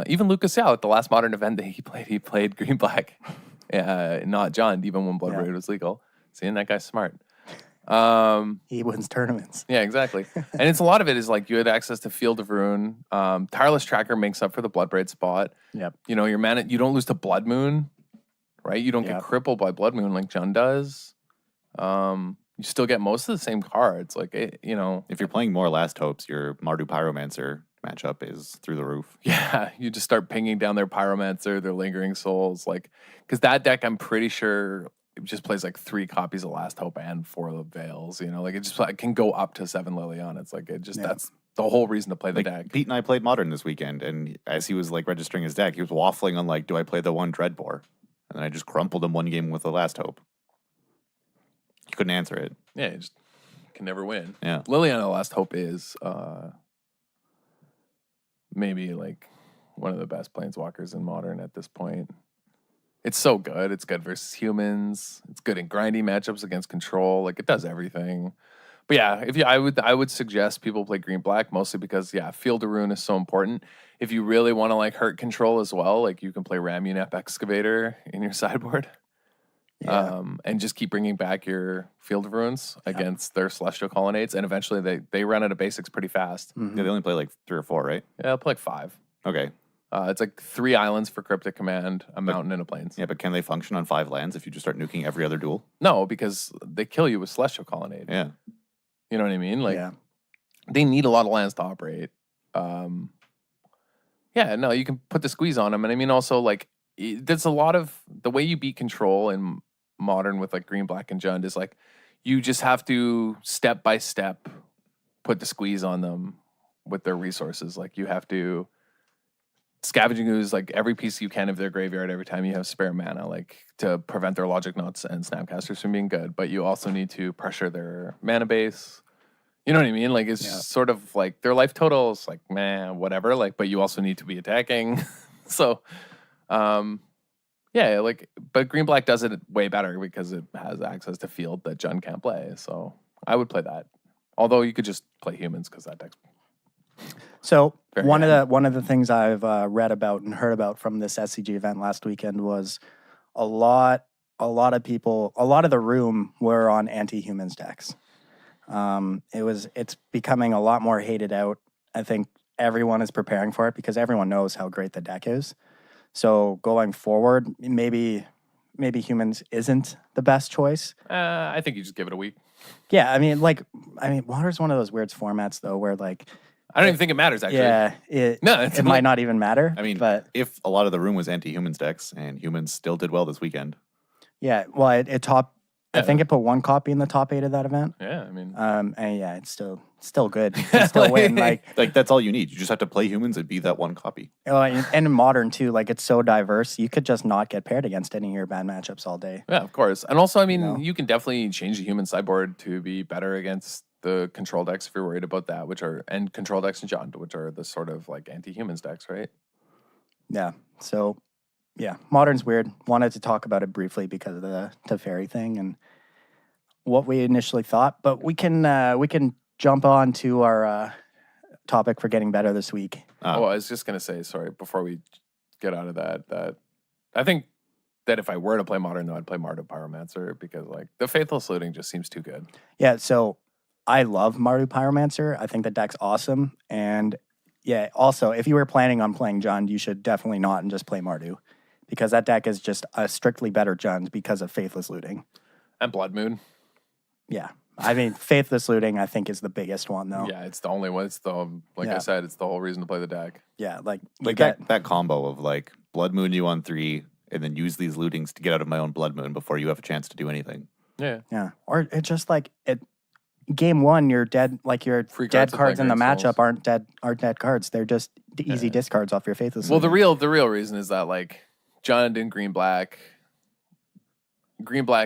Even Lucas Yao at the last Modern event that he played green black, not Jund, even when Bloodbraid was legal. Seeing that guy's smart. He wins tournaments. Yeah, exactly. And it's a lot of it is like you had access to Field of Ruin. Tireless Tracker makes up for the Bloodbraid spot. Yep. Your mana, you don't lose to Blood Moon, right? You don't get crippled by Blood Moon like Jund does. You still get most of the same cards. Like, if you're playing more Last Hopes, your Mardu Pyromancer matchup is through the roof. Yeah, you just start pinging down their Pyromancer, their Lingering Souls, like, because that deck, I'm pretty sure, it just plays like 3 copies of Last Hope and 4 Veils. It can go up to 7 Liliana. It's like that's the whole reason to play the deck. Pete and I played Modern this weekend, and as he was like registering his deck, he was waffling on like, do I play the 1 Dreadbore? And then I just crumpled him 1 game with the Last Hope. He couldn't answer it. Yeah, you just can never win. Yeah, Liliana Last Hope is maybe like one of the best planeswalkers in Modern at this point. It's so good. It's good versus humans. It's good in grinding matchups against control. Like, it does everything. But yeah, I would suggest people play green black mostly because Field of Ruin is so important. If you really want to like hurt control as well, like you can play Ramunap Excavator in your sideboard. Yeah. And just keep bringing back your Field of Ruins against their Celestial Colonnades, and eventually they run out of basics pretty fast. Yeah, they only play like 3 or 4, right? Yeah, they'll play like 5. Okay. It's like 3 islands for Cryptic Command, a mountain, and a plains. Yeah, but can they function on 5 lands if you just start nuking every other duel? No, because they kill you with Celestial Colonnade. Yeah. You know what I mean? Like, they need a lot of lands to operate. You can put the squeeze on them. And I mean, also, like, there's a lot of the way you beat control in Modern with like green, black, and Jund is like you just have to step by step put the squeeze on them with their resources. Like, you have to Scavenging Ooze like every piece you can of their graveyard every time you have spare mana, like to prevent their Logic Nuts and Snapcasters from being good. But you also need to pressure their mana base. You know what I mean? Like, it's sort of like their life total is like, man, whatever. Like, but you also need to be attacking. So, but green black does it way better because it has access to field that Jund can't play. So I would play that. Although you could just play humans because that deck's So very one handy. of the things I've read about and heard about from this SCG event last weekend was a lot of people, a lot of the room were on anti-humans decks. It's becoming a lot more hated out. I think everyone is preparing for it because everyone knows how great the deck is. So going forward, maybe humans isn't the best choice. I think you just give it a week. Yeah, I mean, Water's one of those weird formats though, where like, I don't even think it matters, actually. yeah, it might not even matter. I mean, but if a lot of the room was anti-humans decks and humans still did well this weekend. yeah, well, it topped. I think it put 1 copy in the top 8 of that event. Yeah, I mean, And yeah, it's still good. It's still win. Like that's all you need. You just have to play humans and be that 1 copy. and in Modern too, like it's so diverse. You could just not get paired against any of your bad matchups all day. yeah, of course. And also, I mean, you can definitely change the human sideboard to be better against the control decks if you're worried about that, and control decks and Jund, which are the sort of like anti-humans decks, right? Yeah. So yeah, Modern's weird. Wanted to talk about it briefly because of the Teferi thing and what we initially thought, but we can jump on to our topic for getting better this week. I was just gonna say, sorry, before we get out of that I think that if I were to play Modern, though, I'd play Mardu Pyromancer because like the Faithless Looting just seems too good. Yeah, so I love Mardu Pyromancer. I think the deck's awesome. And yeah, also, if you were planning on playing Jund, you should definitely not and just play Mardu because that deck is just a strictly better Jund because of Faithless Looting. And Blood Moon. Yeah. I mean, Faithless Looting, I think, is the biggest one, though. Yeah, it's the only one. It's the, I said, it's the whole reason to play the deck. Yeah, like that combo of like Blood Moon you on 3 and then use these lootings to get out of my own Blood Moon before you have a chance to do anything. Yeah. Yeah. Or it's just like game 1, you're dead. Like your Free dead cards cards in the Lingering matchup Souls. aren't dead cards. They're just easy discards off your Faithless Well, Looting. the real reason is that like Jund and green black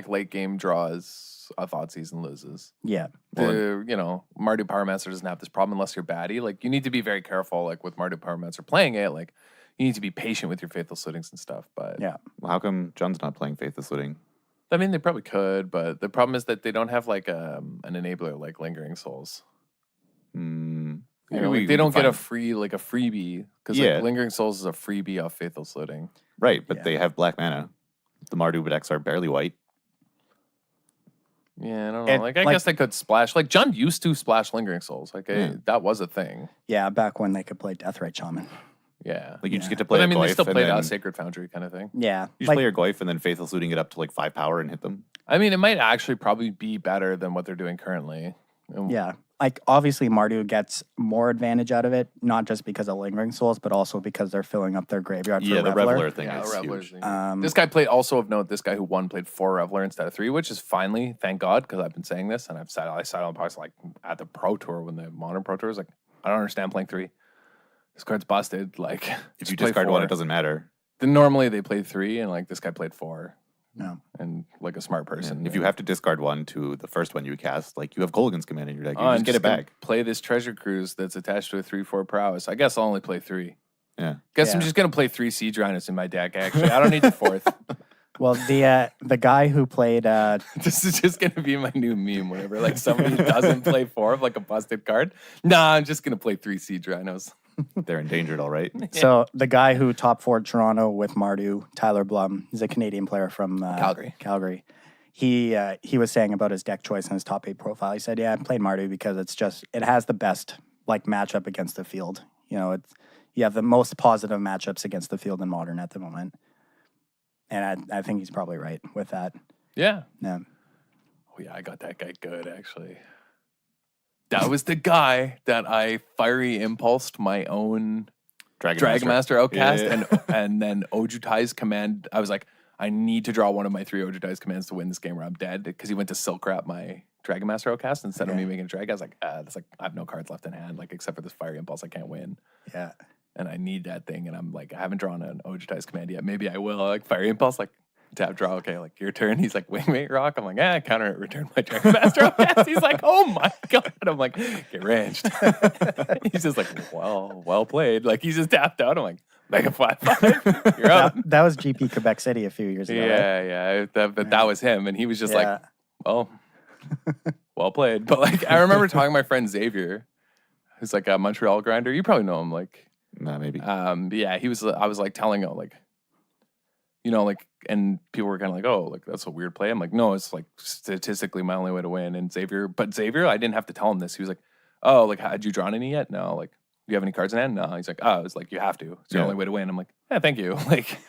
late game draws a Thoughtseize and loses. Yeah. Mardu Pyromancer doesn't have this problem unless you're baddie. Like, you need to be very careful, like, with Mardu Pyromancer playing it. Like, you need to be patient with your Faithless Lootings and stuff. But Yeah. Well, how come Jund's not playing Faithless Looting? I mean, they probably could, but the problem is that they don't have, like, an enabler like Lingering Souls. They don't get a freebie. Because, like, Lingering Souls is a freebie off Faithless Looting. Right, but they have black mana. The Mardu decks are barely white. Yeah, I don't know. I guess they could splash. Like, Jund used to splash Lingering Souls. Like, that was a thing. Yeah, back when they could play Deathrite Shaman. Yeah. Like, you just get to play But a I mean, they Goyf still and played then Sacred Foundry kind of thing. Yeah. you just play your Goyf and then Faithless Looting it up to like 5 power and hit them. I mean, it might actually probably be better than what they're doing currently. Yeah. Like, obviously, Mardu gets more advantage out of it, not just because of Lingering Souls, but also because they're filling up their graveyard for Yeah, the Reveler. Reveler thing Yeah, is Reveler's huge. This guy played, also of note, this guy who won played 4 Reveler instead of 3, which is finally, thank God, because I've been saying this, and I sat on the podcast like at the Pro Tour when the Modern Pro Tour was like, I don't understand playing 3. This card's busted. Like, If you play discard 4. 1, it doesn't matter. Then normally they play 3, and like this guy played 4. No. And like a smart person. And if you have to discard 1 to the first one you cast, like you have Kolaghan's Command in your deck, you I'm just get it gonna back. Play this Treasure Cruise that's attached to a 3/4 prowess. I guess I'll only play 3. Yeah. I'm just gonna play 3 Siege Rhinos in my deck. Actually, I don't need the 4th. Well, the guy who played This is just gonna be my new meme. Whenever like somebody doesn't play 4 of like a busted card, nah, I'm just gonna play 3 Siege Rhinos. They're endangered, all right. so the guy who top 4 Toronto with Mardu, Tyler Blum, he's a Canadian player from Calgary. He was saying about his deck choice and his top 8 profile. He said, "Yeah, I played Mardu because it has the best like matchup against the field. You know, you have the most positive matchups against the field in Modern at the moment." And I think he's probably right with that. Yeah. Yeah. Oh yeah, I got that guy good actually. That was the guy that I fiery impulsed my own Dragon Master Outcast and then Ojutai's command. I was like, I need to draw one of my 3 Ojutai's commands to win this game or I'm dead, because he went to Silk Wrap my Dragon Master Outcast instead of me making a drag. I was like, that's like I have no cards left in hand, like except for this fiery impulse, I can't win. Yeah. And I need that thing, and I'm like, I haven't drawn an Ojutai's command yet. Maybe I will. Like fiery impulse, like tap draw. Okay, like your turn. He's like wingmate rock. I'm like, counter it, return my Dragon Master Outcast. He's like, oh my god. I'm like, get ranged. He's just like, well played. Like he's just tapped out. I'm like, Mega 5/5. You're up. That was GP Quebec City a few years ago. Yeah. That was him, and he was just like, well played. But like, I remember talking to my friend Xavier, who's like a Montreal grinder. You probably know him, like. Nah, maybe. Yeah, I was like telling him, like, you know, like, and people were kind of like, oh, like, that's a weird play. I'm like, no, it's like statistically my only way to win. And Xavier, I didn't have to tell him this. He was like, oh, like, had you drawn any yet? No. Like, do you have any cards in hand? No. He's like, oh, it's like, you have to. It's the only way to win. I'm like, yeah, thank you. Like,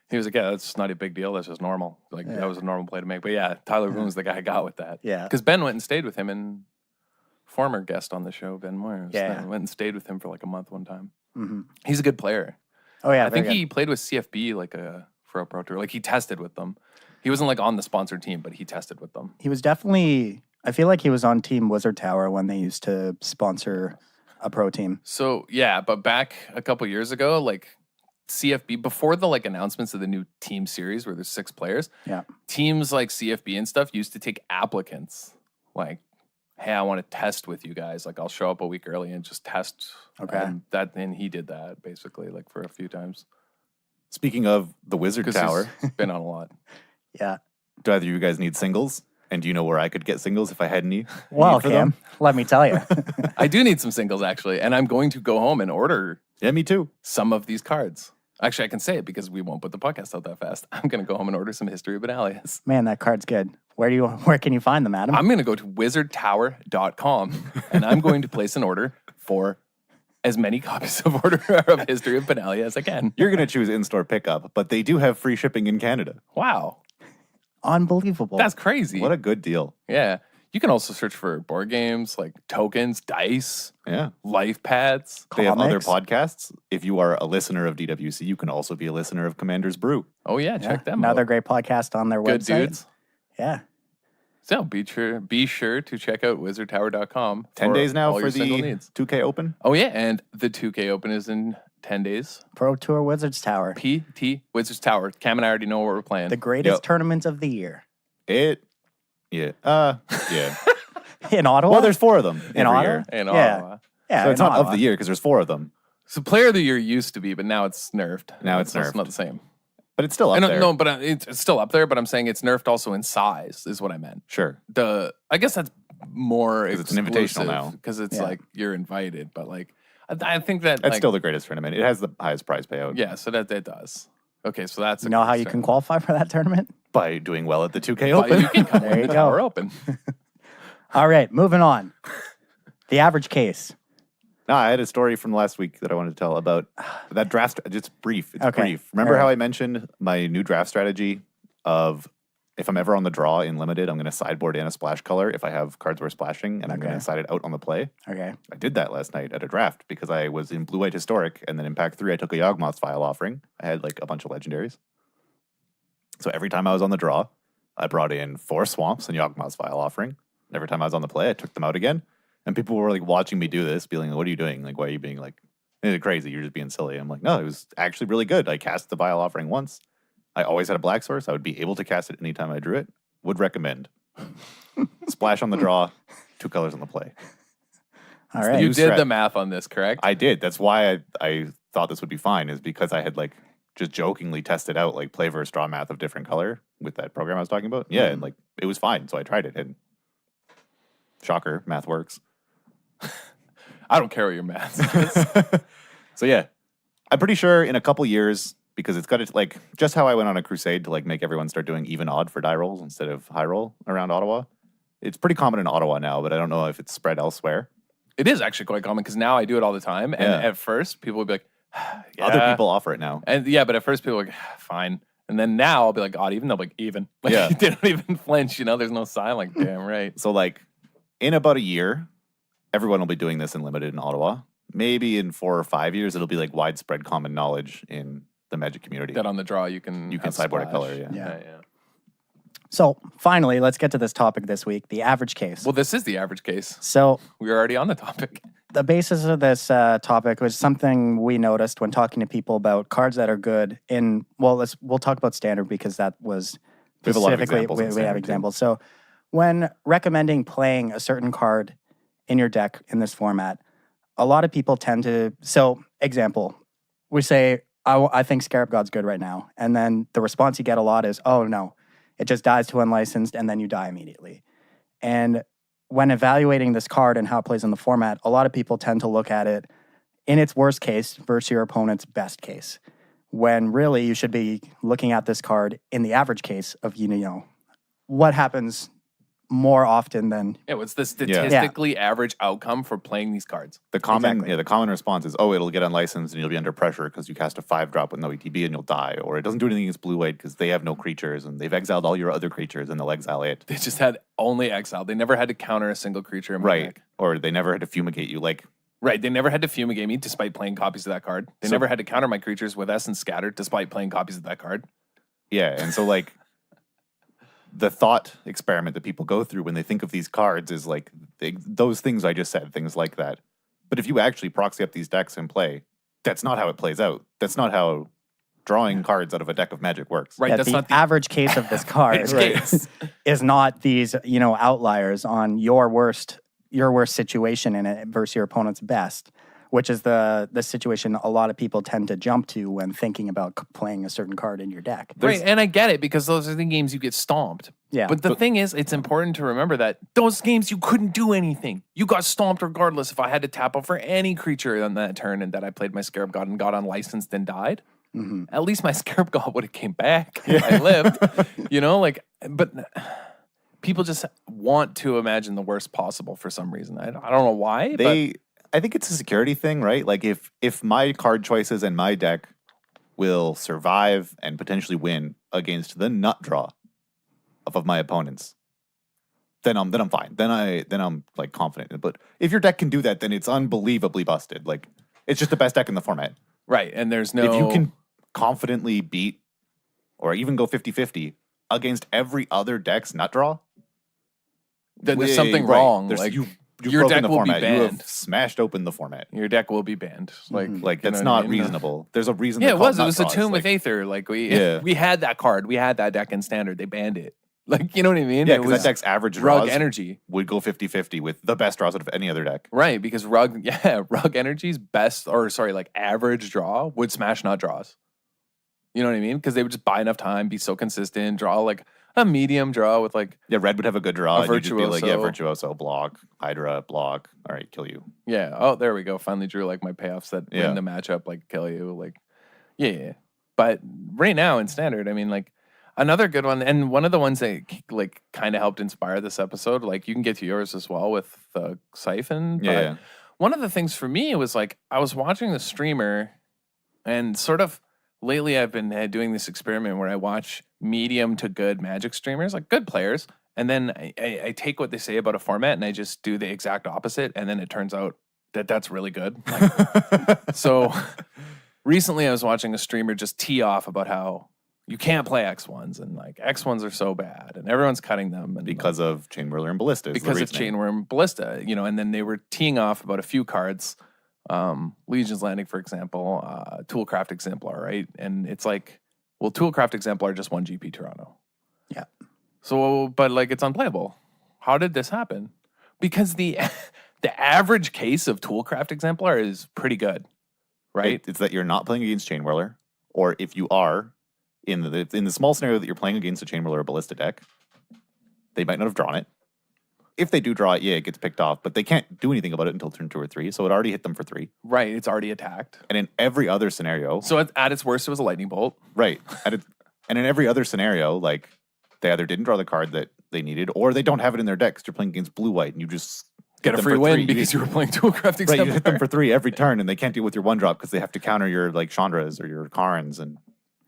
he was like, yeah, that's not a big deal. That's just normal. Like, that was a normal play to make. But yeah, Tyler Boone's the guy I got with that. Yeah. Because Ben went and stayed with him, and former guest on the show, Ben Moyers. Yeah. Went and stayed with him for like a month one time. Mm-hmm. He's a good player. Oh yeah, I think he played with CFB like for a pro tour. Like he tested with them. He wasn't like on the sponsored team, but he tested with them. He was definitely. I feel like he was on Team Wizard Tower when they used to sponsor a pro team. So yeah, but back a couple years ago, like CFB before the like announcements of the new team series where there's 6 players. Yeah, teams like CFB and stuff used to take applicants. Like, hey, I want to test with you guys. Like, I'll show up a week early and just test. Okay. And he did that basically, like for a few times. Speaking of the Wizard Tower, he's been on a lot. Yeah. Do either of you guys need singles? And do you know where I could get singles if I had any? Well, Cam, let me tell you. I do need some singles actually, and I'm going to go home and order. Yeah, me too. Some of these cards. Actually, I can say it because we won't put the podcast out that fast. I'm going to go home and order some History of Benalius. Man, that card's good. Where can you find them, Adam? I'm going to go to wizardtower.com and I'm going to place an order for as many copies of History of Benalia as I can. You're going to choose in-store pickup, but they do have free shipping in Canada. Wow. Unbelievable. That's crazy. What a good deal. Yeah. You can also search for board games like tokens, dice, life pads. They have other comics. podcasts. If you are a listener of DWC, you can also be a listener of Commander's Brew. Oh, yeah. Check them Another out. great podcast on their Good website. dudes. Yeah. So be sure to check out wizardtower.com. 10 days now all for your single the needs. 2K Open. Oh, yeah. And the 2K Open is in 10 days. Pro Tour Wizards Tower. PT Wizards Tower. Cam and I already know what we're playing. The greatest Yep. tournament of the year. Yeah. In Ottawa? Well, there's 4 of them In every Ottawa? year. in Yeah. Ottawa. Yeah, So it's in not of Ottawa. the year because there's 4 of them. So Player of the Year used to be, but now it's nerfed. Now it's It's nerfed. not the same. But it's still up I don't there. know, but it's still up there. But I'm saying it's nerfed also in size, is what I meant. Sure. I guess that's more 'Cause it's an invitational now. because it's Yeah. like you're invited. But like, I think that That's like, still the greatest tournament. It has the highest prize payout. yeah. So that it does. Okay, so that's You know how you can qualify for that tournament? By doing well at the 2K But Open. you can come There in you the go. tower open. All right, moving on. The average case. No, I had a story from last week that I wanted to tell about that draft. It's brief. It's Okay. brief. Remember All right. how I mentioned my new draft strategy of if I'm ever on the draw in limited, I'm going to sideboard in a splash color if I have cards worth splashing, and I'm going Okay. to side it out on the play. Okay. I did that last night at a draft because I was in Blue White Historic, and then in Pack 3, I took a Yawgmoth's File Offering. I had like a bunch of legendaries. So every time I was on the draw, I brought in 4 Swamps and Yawgmoth's File Offering. And every time I was on the play, I took them out again. And people were like watching me do this, being like, what are you doing? Like, why are you being like, this is crazy? You're just being silly. I'm like, no, it was actually really good. I cast the Vile Offering once. I always had a black source. I would be able to cast it anytime I drew it. Would recommend. Splash on the draw, 2 colors on the play. All the right. You new did strat. the math on this, correct? I did. That's why I thought this would be fine, is because I had like just jokingly tested out like play versus draw math of different color with that program I was talking about. Yeah, and like it was fine, so I tried it, and shocker, math works. I don't care what your math says. So yeah, I'm pretty sure in a couple years, because it's got to like just how I went on a crusade to like make everyone start doing even odd for die rolls instead of high roll around Ottawa. It's pretty common in Ottawa now, but I don't know if it's spread elsewhere. It is actually quite common because now I do it all the time. And at first, people would be like, yeah. Other people offer it now. And yeah, but at first, people are like, fine. And then now I'll be like, odd even. They'll be like, even. Like, Yeah. they don't even flinch, you know? There's no sign. Like, damn right. So like in about a year, everyone will be doing this in limited in Ottawa. Maybe in 4 or 5 years, it'll be like widespread common knowledge in the Magic community. That on the draw, you can have sideboard a splash. color, yeah. Yeah. So finally, let's get to this topic this week, the average case. Well, this is the average case. So We're already on the topic. the basis of this topic was something we noticed when talking to people about cards that are good in, well, we'll talk about standard because that was We have a lot of specifically, examples in we have standard, too. examples. So when recommending playing a certain card in your deck in this format, a lot of people tend to, so example, we say, I think Scarab God's good right now. And then the response you get a lot is, oh no, it just dies to unlicensed and then you die immediately. And when evaluating this card and how it plays in the format, a lot of people tend to look at it in its worst case versus your opponent's best case. When really you should be looking at this card in the average case of, you know, what happens more often than Yeah, what's the statistically average outcome for playing these cards? The common, Exactly. the common response is, oh, it'll get unlicensed and you'll be under pressure because you cast a 5-drop with no ETB and you'll die, or it doesn't do anything against blue white because they have no creatures and they've exiled all your other creatures and they'll exile it. They just had only exile. They never had to counter a single creature in my Right, deck. or they never had to fumigate you. Like Right, they never had to fumigate me despite playing copies of that card. They So- never had to counter my creatures with Essence Scattered despite playing copies of that card. yeah, and so like the thought experiment that people go through when they think of these cards is like those things I just said, things like that. But if you actually proxy up these decks and play, that's not how it plays out. That's not how drawing cards out of a deck of Magic works. Right, yeah, that's the not the average case of this card average case. is not these, you know, outliers on your worst situation in it versus your opponent's best, which is the situation a lot of people tend to jump to when thinking about playing a certain card in your deck. Right, and I get it because those are the games you get stomped. Yeah. But the thing is, it's important to remember that those games you couldn't do anything. You got stomped regardless. If I had to tap up for any creature on that turn and that I played my Scarab God and got unlicensed and died, at least my Scarab God would have came back. I lived. You know, like, but people just want to imagine the worst possible for some reason. I don't know why. I think it's a security thing, right? Like if my card choices and my deck will survive and potentially win against the nut draw of my opponents, then I'm fine. Then I'm like confident. But if your deck can do that, then it's unbelievably busted. Like it's just the best deck in the format. Right, and there's no... If you can confidently beat or even go 50-50 against every other deck's nut draw, then there's something wrong. Like, you've your broken deck the will be format. You banned. have smashed open the format. Your deck will be banned. Like Like you that's know what I not mean? reasonable. There's a reason. Yeah, they're it called was. It nut was a draws. Tomb with Like, Aether. Like Yeah. we had that card. We had that deck in Standard. They banned it. Like, you know what I mean? Yeah, It because was that deck's average Rug draws Energy. would go 50-50 with the best draws out of any other deck. Right, because Rug Energy's best, or sorry, like average draw would smash nut draws. You know what I mean? Because they would just buy enough time, be so consistent, draw like a medium draw with like, Yeah, red would have a good draw. A And you'd just be like, yeah, Virtuoso. Virtuoso, block, Hydra, block. All right, kill you. yeah, oh, there we go. Finally drew like my payoffs that Yeah. win the matchup, like kill you. Like, yeah. But right now in Standard, I mean, like, another good one, and one of the ones that like kind of helped inspire this episode, like you can get to yours as well with Siphon. But Yeah. one of the things for me was like I was watching the streamer, and sort of lately I've been doing this experiment where I watch medium to good Magic streamers, like good players, and then I take what they say about a format and I just do the exact opposite, and then it turns out that that's really good. Like, so recently I was watching a streamer just tee off about how you can't play X1s and like X1s are so bad and everyone's cutting them and Because of Chainwhirler and Ballista. because of Chainworm Ballista, you know, and then they were teeing off about a few cards, Legion's Landing, for example, Toolcraft Exemplar, right? And it's like, well, Toolcraft Exemplar just won GP Toronto. Yeah. So, but like it's unplayable. How did this happen? Because the average case of Toolcraft Exemplar is pretty good, right? It's that you're not playing against Chainwhirler. or if you are in the small scenario that you're playing against a chain whirler or ballista deck, they might not have drawn it. If they do draw it, yeah, it gets picked off, but they can't do anything about it until turn 2 or 3, so it already hit them for 3. Right, it's already attacked. And in every other scenario... So at its worst, it was a lightning bolt. Right. And in every other scenario, like, they either didn't draw the card that they needed, or they don't have it in their deck because you're playing against blue-white, and you just... Get a free win because you were playing Duelcraft Exemplar. Right, you hit them for 3 every turn, and they can't deal with your 1-drop because they have to counter your, like, Chandras or your Karns, and...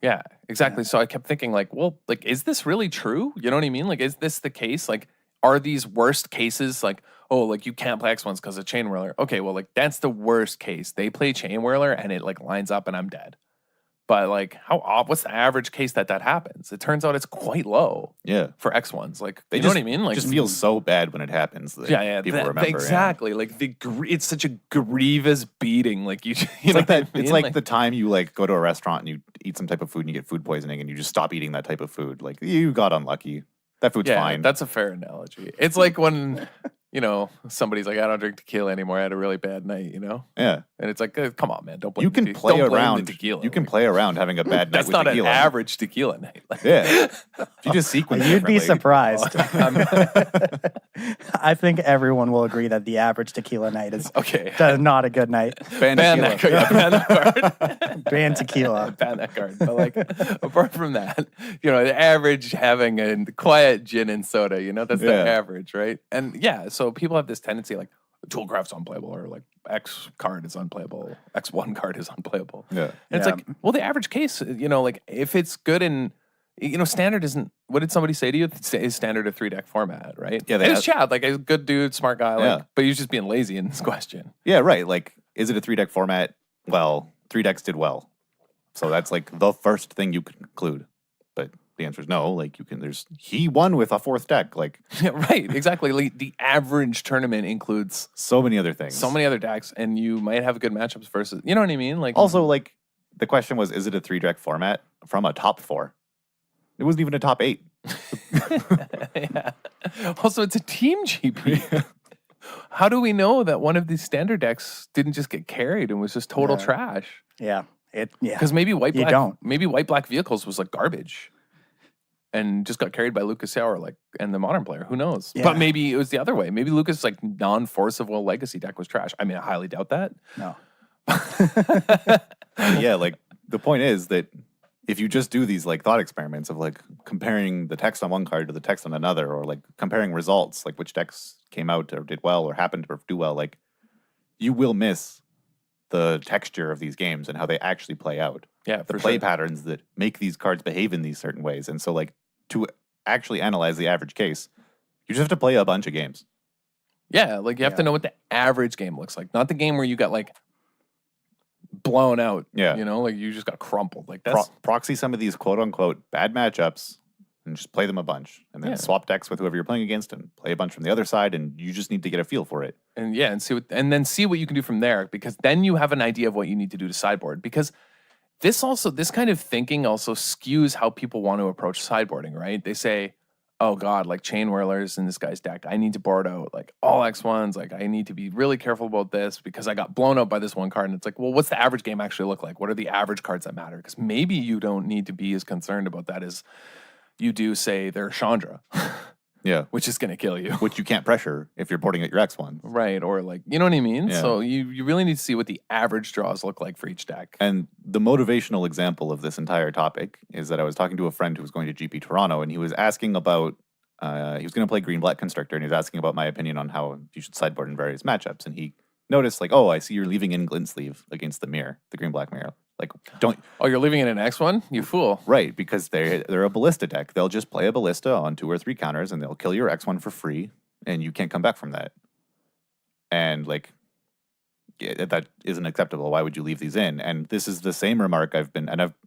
Yeah, exactly. Yeah. So I kept thinking, like, well, like, is this really true? You know what I mean? Like, is this the case? Like, are these worst cases like, oh, like you can't play X1s because of Chain Whirler? Okay, well, like that's the worst case. They play Chain Whirler and it like lines up and I'm dead. But like, what's the average case that happens? It turns out it's quite low. Yeah, for X1s, like they you know what I mean? Like, it just feels so bad when it happens. That yeah, people remember exactly. Yeah. Like it's such a grievous beating. Like you know like that. I mean? It's like the time you like go to a restaurant and you eat some type of food and you get food poisoning and you just stop eating that type of food. Like you got unlucky. That food's fine. That's a fair analogy. It's like when, you know, somebody's like, I don't drink tequila anymore. I had a really bad night, you know? Yeah. And it's like, come on, man. Don't blame You can play around tequila. You can play around having a bad night that's with not tequila. An average tequila night. Like, yeah. You just sequence You'd be surprised. Oh, I think everyone will agree that the average tequila night is okay. Not a good night. Ban that card. Yeah, ban that card. Ban tequila. Ban that card. But like, apart from that, you know, the average having a quiet gin and soda, you know, that's the average, right? And yeah, so people have this tendency like, Duelcraft's unplayable, or like X card is unplayable, X1 card is unplayable. Yeah. And it's like, well, the average case, you know, like if it's good in, you know, standard isn't, what did somebody say to you? Is standard a 3-deck format, right? Yeah. It was Chad, like a good dude, smart guy, like, but he's just being lazy in this question. Yeah, right. Like, is it a 3-deck format? Well, 3 decks did well. So that's like the first thing you could conclude. But the answer is no. Like he won with a 4th deck. Like, yeah, right, exactly. Like the average tournament includes so many other things, so many other decks, and you might have good matchups versus. You know what I mean? Like also, like the question was, is it a 3-deck format from a top 4? It wasn't even a top 8. Yeah. Also, it's a team GP. How do we know that one of these standard decks didn't just get carried and was just total trash? Yeah. Because maybe white black vehicles was like garbage and just got carried by Lucas Sauer, like, and the modern player. Who knows? Yeah. But maybe it was the other way. Maybe Lucas' like non-force of will legacy deck was trash. I mean, I highly doubt that. No. Yeah, like the point is that if you just do these like thought experiments of like comparing the text on one card to the text on another, or like comparing results, like which decks came out or did well or happened to do well, like you will miss the texture of these games and how they actually play out. Yeah, the play patterns that make these cards behave in these certain ways. And so like to actually analyze the average case, you just have to play a bunch of games. Yeah, like you have to know what the average game looks like, not the game where you got like blown out. Yeah, you know, like you just got crumpled. Like that's proxy some of these quote unquote bad matchups and just play them a bunch, and then swap decks with whoever you're playing against and play a bunch from the other side, and you just need to get a feel for it. And then see what you can do from there, because then you have an idea of what you need to do to sideboard. Because this kind of thinking also skews how people want to approach sideboarding, right? They say, oh God, like Chain Whirlers in this guy's deck, I need to board out like all X1s, like I need to be really careful about this because I got blown out by this one card. And it's like, well, what's the average game actually look like? What are the average cards that matter? Because maybe you don't need to be as concerned about that as you do, say, their Chandra. Yeah. Which is going to kill you. Which you can't pressure if you're boarding at your X1. Right. Or like, you know what I mean? Yeah. So you really need to see what the average draws look like for each deck. And the motivational example of this entire topic is that I was talking to a friend who was going to GP Toronto, and he was asking about, he was going to play Green-Black Constructor, and he was asking about my opinion on how you should sideboard in various matchups. And he noticed, like, oh, I see you're leaving in Glint Sleeve against the mirror, the Green-Black mirror. Like, don't. Oh, you're leaving it in X1? You fool. Right, because they're a ballista deck. They'll just play a ballista on 2 or 3 counters, and they'll kill your X1 for free, and you can't come back from that. And like, that isn't acceptable. Why would you leave these in? And this is the same remark I've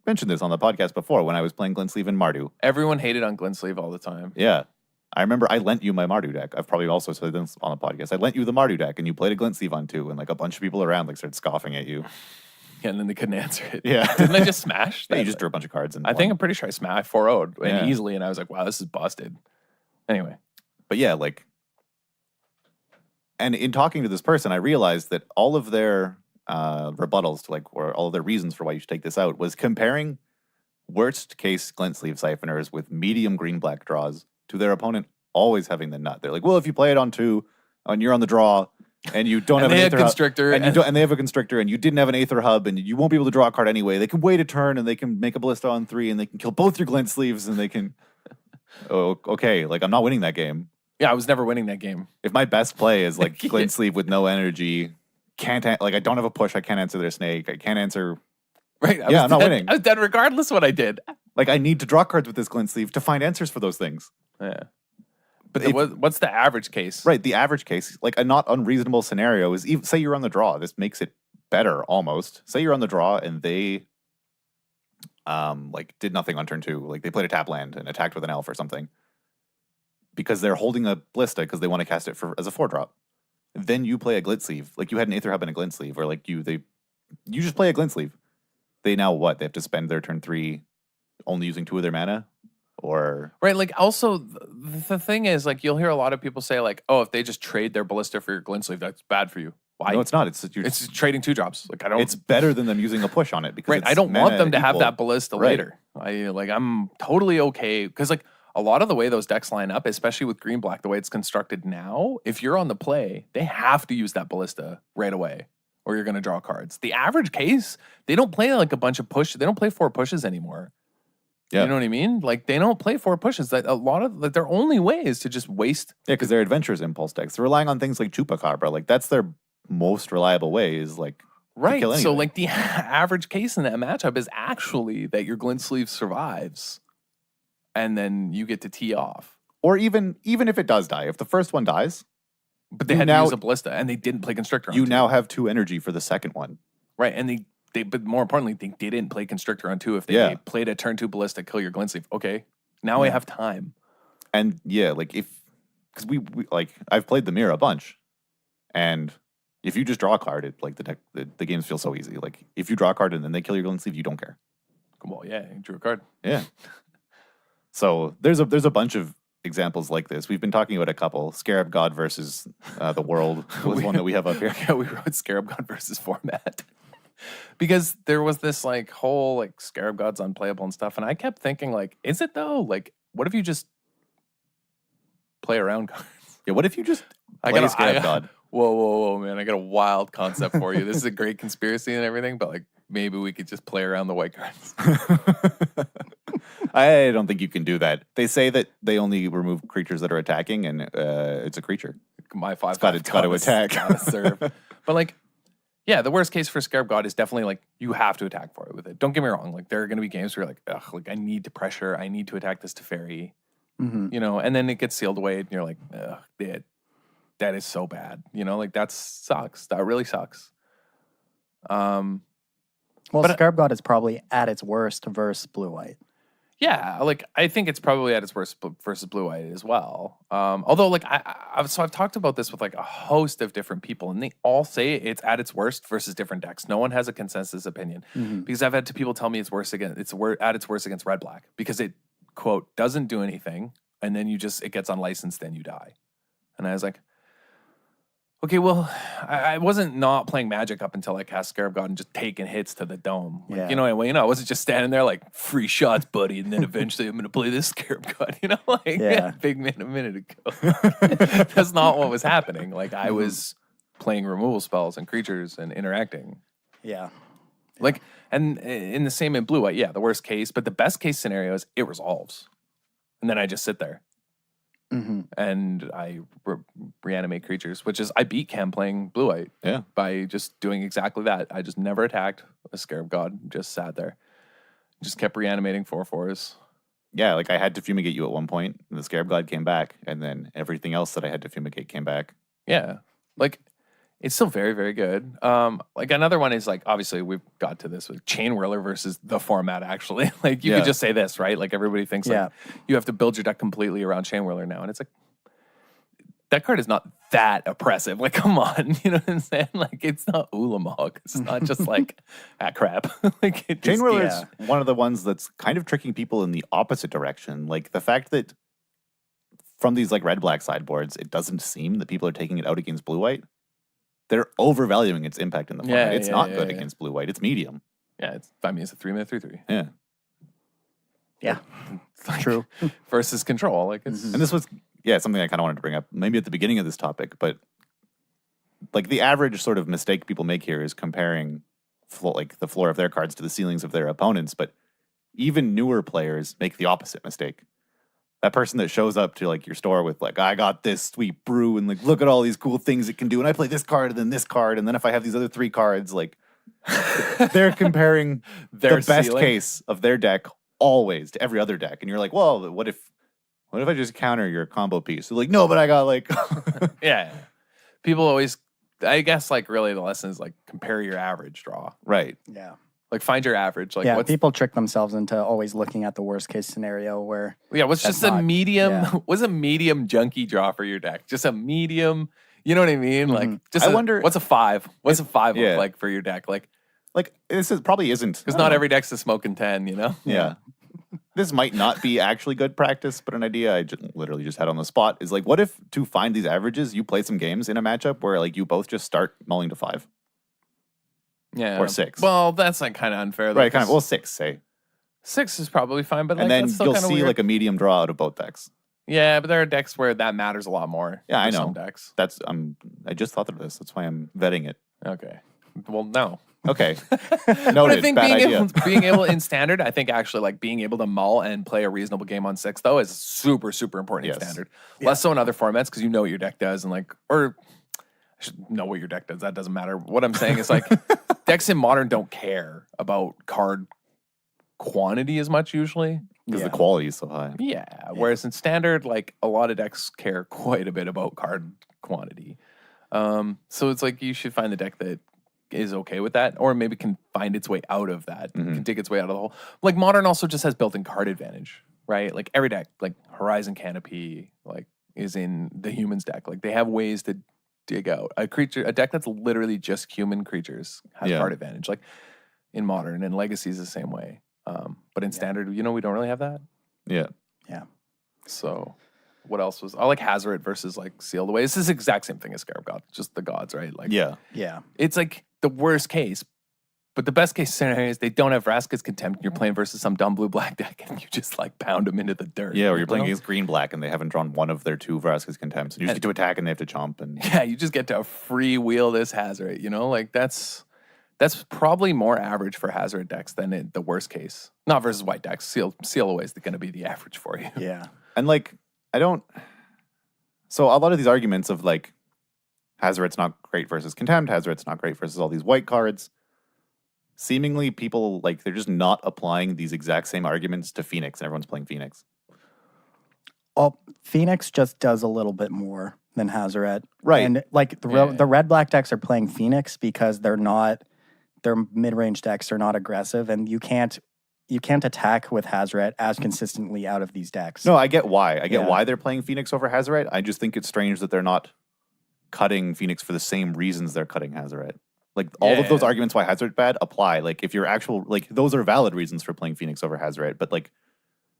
mentioned this on the podcast before when I was playing Glint Sleeve and Mardu. Everyone hated on Glint Sleeve all the time. Yeah. I remember I lent you my Mardu deck. I've probably also said this on the podcast. I lent you the Mardu deck, and you played a Glint Sleeve on 2, and like a bunch of people around like started scoffing at you. Yeah, and then they couldn't answer it. Yeah. Didn't I just smash? Yeah, you just drew a bunch of cards. And I think I'm pretty sure I smashed 4-0'd and easily, and I was like, wow, this is busted. Anyway. But yeah, like, and in talking to this person, I realized that all of their rebuttals to or all of their reasons for why you should take this out was comparing worst case glint sleeve siphoners with medium green black draws to their opponent always having the nut. They're like, well, if you play it on 2 and you're on the draw and you don't have an Aether Constrictor hub, and they have a Constrictor and you didn't have an Aether hub and you won't be able to draw a card anyway, they can wait a turn and they can make a Ballista on 3 and they can kill both your glint sleeves and they can oh, okay, I'm not winning that game. Yeah, I was never winning that game. If my best play is glint sleeve with no energy, I don't have a push, I can't answer their snake, I can't answer. Right. I'm not winning. I was dead regardless of what I did. I need to draw cards with this glint sleeve to find answers for those things. Yeah. But what's the average case? Right, the average case, a not unreasonable scenario is, even say you're on the draw. This makes it better almost. Say you're on the draw and they did nothing on turn 2. They played a tap land and attacked with an elf or something. Because they're holding a Ballista because they want to cast it as a 4-drop. Then you play a glint sleeve. You had an Aether hub and a glint sleeve, or you just play a glint sleeve. They now what? They have to spend their turn 3 only using 2 of their mana? Or right, also the thing is, you'll hear a lot of people say, oh, if they just trade their Ballista for your glint sleeve, that's bad for you. Why? No, it's not. It's trading 2-drops. I don't. It's better than them using a push on it because I don't want them to have equal. that Ballista later. I'm totally okay because a lot of the way those decks line up, especially with green black, the way it's constructed now, if you're on the play, they have to use that Ballista right away, or you're going to draw cards. The average case, they don't play a bunch of push. They don't play 4 pushes anymore. Yeah. You know what I mean? They don't play 4 pushes. A lot of their only way is to just waste. Yeah, because they're Adventurers Impulse decks. They're relying on things like Chupacabra. That's their most reliable way is right. So the average case in that matchup is actually that your glint sleeve survives, and then you get to tee off. Or even if it does die, if the first one dies, but they had to use a Ballista and they didn't play Constrictor. You now have 2 energy for the second one. Right, and but more importantly, they didn't play Constrictor on 2 if they played a turn 2 Ballista, kill your glint sleeve. Okay, now I have time. And because we I've played the mirror a bunch, and if you just draw a card, the games feel so easy. If you draw a card and then they kill your glint sleeve, you don't care. Well, yeah, you drew a card. Yeah. So there's a bunch of examples like this. We've been talking about a couple. Scarab God versus the World was one that we have up here. Yeah, we wrote Scarab God versus format. Because there was this whole Scarab God's unplayable and stuff, and I kept thinking is it though? What if you just play around cards? Yeah, what if you just play Scarab God? Whoa, man! I got a wild concept for you. This is a great conspiracy and everything, but maybe we could just play around the white cards. I don't think you can do that. They say that they only remove creatures that are attacking, and it's a creature. My 5 it's got to attack. Gotta serve. But yeah, the worst case for Scarab God is definitely you have to attack for it with it. Don't get me wrong. There are going to be games where you're ugh, I need to pressure. I need to attack this Teferi. Mm-hmm. And then it gets sealed away, and you're ugh, that is so bad. That sucks. That really sucks. Well, Scarab God is probably at its worst versus blue-white. Yeah, I think it's probably at its worst versus blue-white as well. Although, I've talked about this with a host of different people, and they all say it's at its worst versus different decks. No one has a consensus opinion because I've had people tell me it's at its worst against red-black because it quote doesn't do anything, and then it gets unlicensed, then you die. And I was like, okay, well, I wasn't not playing Magic up until I cast Scarab God and just taking hits to the dome. Yeah. I wasn't just standing there free shots, buddy, and then eventually I'm going to play this Scarab God, big man a minute ago. That's not what was happening. I was playing removal spells and creatures and interacting. Yeah. And in the same in blue-white, yeah, the worst case, but the best case scenario is it resolves. And then I just sit there. Mm-hmm. And I reanimate creatures, which is I beat Cam playing blue-white by just doing exactly that. I just never attacked a Scarab God, just sat there. Just kept reanimating 4/4s. Yeah, I had to fumigate you at one point, and the Scarab God came back, and then everything else that I had to fumigate came back. Yeah, it's still very, very good. Another one is obviously we've got to this with Chain Whirler versus the format. Actually, you could just say this, right? Everybody thinks you have to build your deck completely around Chain Whirler now, and it's that card is not that oppressive. Come on, you know what I'm saying? It's not Ulamog. It's not just crap. Chain Whirler is one of the ones that's kind of tricking people in the opposite direction. The fact that from these red-black sideboards, it doesn't seem that people are taking it out against blue-white. they're overvaluing its impact in the format. Yeah, It's not good against blue-white. It's medium. Yeah, it's 3-minute 3-3. Yeah. Yeah, It's like- true. versus control. Like it's And this was, something I kind of wanted to bring up maybe at the beginning of this topic, but like the average sort of mistake people make here is comparing the floor of their cards to the ceilings of their opponents. But even newer players make the opposite mistake. That person that shows up to like your store with like, I got this sweet brew and like, look at all these cool things it can do. And I play this card and then this card. And then if I have these other 3 cards, like they're comparing Their the best ceiling. case of their deck always to every other deck. And you're like, well, what if I just counter your combo piece? They're like, no, but I got like, Yeah. People always, I guess, like really the lesson is like compare your average draw. right. Yeah. Like find your average. Like Yeah, what's people trick themselves into always looking at the worst case scenario where what's that's just a not- medium? yeah. What's a medium junky draw for your deck? Just a medium. You know what I mean? Like just I wonder- what's a 5? What's a 5 Yeah. look like for your deck? Like This probably isn't. because not every deck's a smoking 10. You know? Yeah. This might not be actually good practice, but an idea I literally just had on the spot is like, what if to find these averages, you play some games in a matchup where like you both just start mulling to 5? Yeah. Or 6. Well, that's like kind of unfair. Though, Right, kind of. 'cause Well, 6, say. 6 is probably fine, but like And then that's still you'll kind of see weird. like a medium draw out of both decks. Yeah, but there are decks where that matters a lot more. Yeah, I for know. Some decks. That's I just thought of this. That's why I'm vetting it. Okay. Well, no. Okay. But Noted. I think Bad idea. being able in standard, I think actually like being able to mull and play a reasonable game on 6 though is super, super important in Yes. standard. Less so in other formats because you know what your deck does and like, or I should know what your deck does. That doesn't matter. What I'm saying is like decks in modern don't care about card quantity as much usually. Because Yeah. the quality is so high. Yeah. Whereas in standard, like a lot of decks care quite a bit about card quantity. So it's like you should find the deck that is okay with that, or maybe can find its way out of that, can dig its way out of the hole. Like modern also just has built-in card advantage, right? Like every deck, like Horizon Canopy, like is in the humans deck. Like they have ways to dig out a deck that's literally just human creatures has Yeah. card advantage. Like in modern and Legacy is the same way. But in standard, we don't really have that. Yeah. So what else was I like Hazoret versus like Sealed Away? This is the exact same thing as Scarab God, just the gods, right? Like Yeah. yeah. it's like the worst case. But the best case scenario is they don't have Vraska's Contempt and you're playing versus some dumb blue black deck and you just like pound them into the dirt. Yeah, or you you're playing know? against green black and they haven't drawn one of their 2 Vraska's Contempts. And you just get to attack and they have to chomp. And Yeah, you just get to freewheel this Hazoret, you know? Like that's probably more average for Hazoret decks than in the worst case. Not versus white decks. Seal Away is going to be the average for you. Yeah. And like, so a lot of these arguments of like, Hazoret's not great versus Contempt, Hazoret's not great versus all these white cards. Seemingly people, like, they're just not applying these exact same arguments to Phoenix, and everyone's playing Phoenix. Well, Phoenix just does a little bit more than Hazoret. Right. And like the red black decks are playing Phoenix because their mid-range decks are not aggressive, and you can't attack with Hazoret as consistently out of these decks. No, I get why. I get Yeah. why they're playing Phoenix over Hazoret. I just think it's strange that they're not cutting Phoenix for the same reasons they're cutting Hazoret. Like, all of those Yeah. arguments why Hazoret's bad apply. Like, if you're actual, like, those are valid reasons for playing Phoenix over Hazoret. But, like,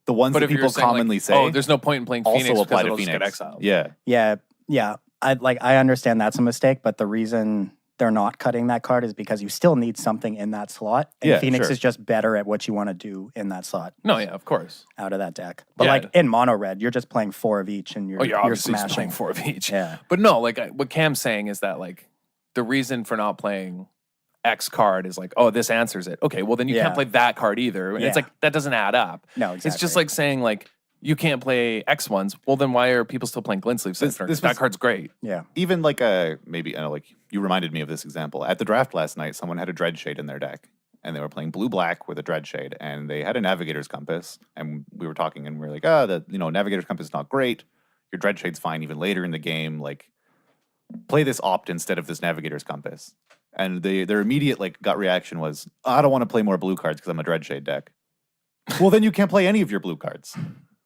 the ones But that if you're people saying, commonly like, say oh, there's no point in playing Phoenix also because apply to it'll just get Phoenix. exiled. Yeah. Yeah. I understand that's a mistake, but the reason they're not cutting that card is because you still need something in that slot. And Yeah, Phoenix sure. is just better at what you want to do in that slot No, yeah, of course. out of that deck. But Yeah. like in mono red, you're just playing 4 of each and you're Obviously just smashing. playing 4 of each. Yeah. But no, like what Cam's saying is that like the reason for not playing X card is like, oh, this answers it. Okay, well then you Yeah. can't play that card either. And it's Yeah. like that doesn't add up. No, exactly. It's just like saying like you can't play X ones. Well then why are people still playing Glint Sleeve This that was- card's great. yeah. Even like maybe, I know, like, you reminded me of this example. At the draft last night, someone had a Dreadshade in their deck. And they were playing blue-black with a Dreadshade. And they had a Navigator's Compass. And we were talking and we were like, Navigator's Compass is not great. Your Dreadshade's fine even later in the game. Like, play this Opt instead of this Navigator's Compass. And their immediate like gut reaction was, I don't want to play more blue cards because I'm a Dreadshade deck. Well, then you can't play any of your blue cards.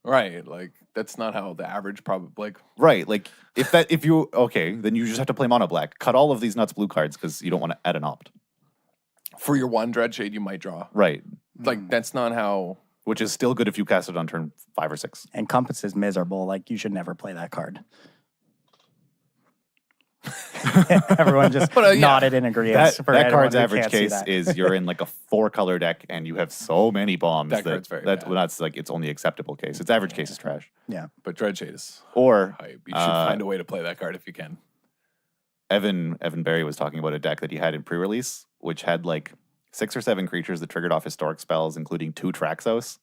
Right. Like that's not how the average probably like Right. Like, then you just have to play mono black. Cut all of these nuts blue cards because you don't want to add an Opt. for your one Dreadshade you might draw. Right. Like that's not how Which is still good if you cast it on turn 5 or 6. And Compass is miserable. Like you should never play that card. Everyone just But, yeah. nodded in agreement. That for anyone card's who average can't see case that. is you're in like a 4-color deck and you have so many bombs That card's very bad. well, that's like its only acceptable case. Its average case is trash. Yeah. But Dreadshade is Or hype. You should find a way to play that card if you can. Evan Barry was talking about a deck that he had in pre-release, which had like 6 or 7 creatures that triggered off historic spells, including 2 Traxos.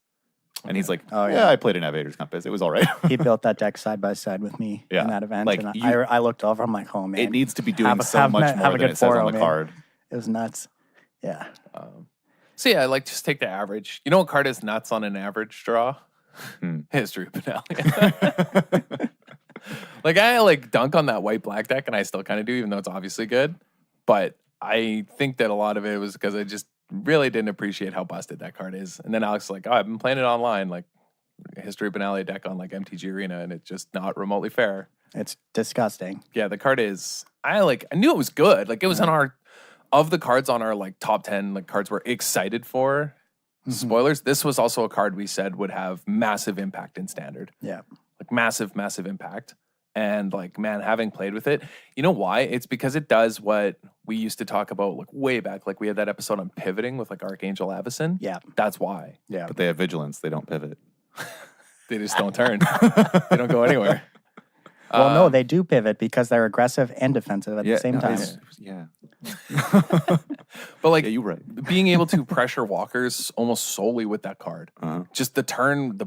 And he's like, Oh, yeah, yeah. I played an Navigator's Compass. It was all right. He built that deck side by side with me Yeah. in that event. Like, and you- I looked over, I'm like, oh man. It needs to be doing Have a- so have much a- have more a than good it says on 4-0, the man. card. It was nuts. Yeah. So yeah, like just take the average. You know what card is nuts on an average draw? Hmm. History Finale. Like I like dunk on that white black deck, and I still kind of do, even though it's obviously good. But I think that a lot of it was because I just really didn't appreciate how busted that card is. And then Alex was like, oh, I've been playing it online, like History Finale deck on like MTG Arena, and it's just not remotely fair. It's disgusting. Yeah, the card is. I knew it was good. Like it was on our of the cards on our like top 10 like cards we're excited for. Spoilers. This was also a card we said would have massive impact in standard. Yeah. Like massive impact. And like, man, having played with it, you know why? It's because it does what we used to talk about like way back. Like we had that episode on pivoting with like Archangel Avacyn. Yeah. That's why. Yeah. But they have vigilance. They don't pivot. They just don't turn. They don't go anywhere. Well, no, they do pivot because they're aggressive and defensive at the same no, time. Yeah. But like Yeah, you're right. being able to pressure walkers almost solely with that card. Uh-huh. Just the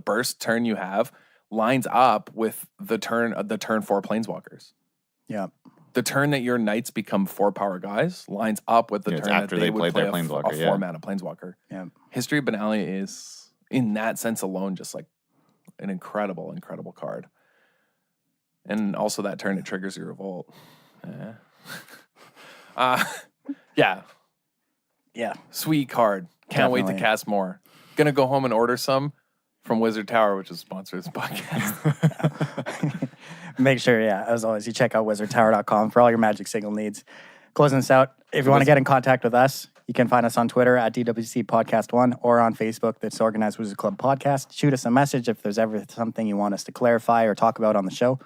burst turn you have lines up with the turn 4 planeswalkers. Yeah. The turn that your knights become 4-power guys lines up with the Yeah, it's turn after that they they would played play their a planeswalker, 4-mana planeswalker. Yeah. History Banale is, in that sense alone, just like an incredible card. And also that turn it triggers your revolt. Yeah. Yeah. Sweet card. Can't wait to Definitely. cast more. Gonna go home and order some from Wizard Tower, which is sponsored this podcast. Make sure, yeah, as always, you check out wizardtower.com for all your Magic Signal needs. Closing this out, if you want to get in contact with us, you can find us on Twitter at DWC Podcast 1 or on Facebook, the Disorganized Wizard Club Podcast. Shoot us a message if there's ever something you want us to clarify or talk about on the show,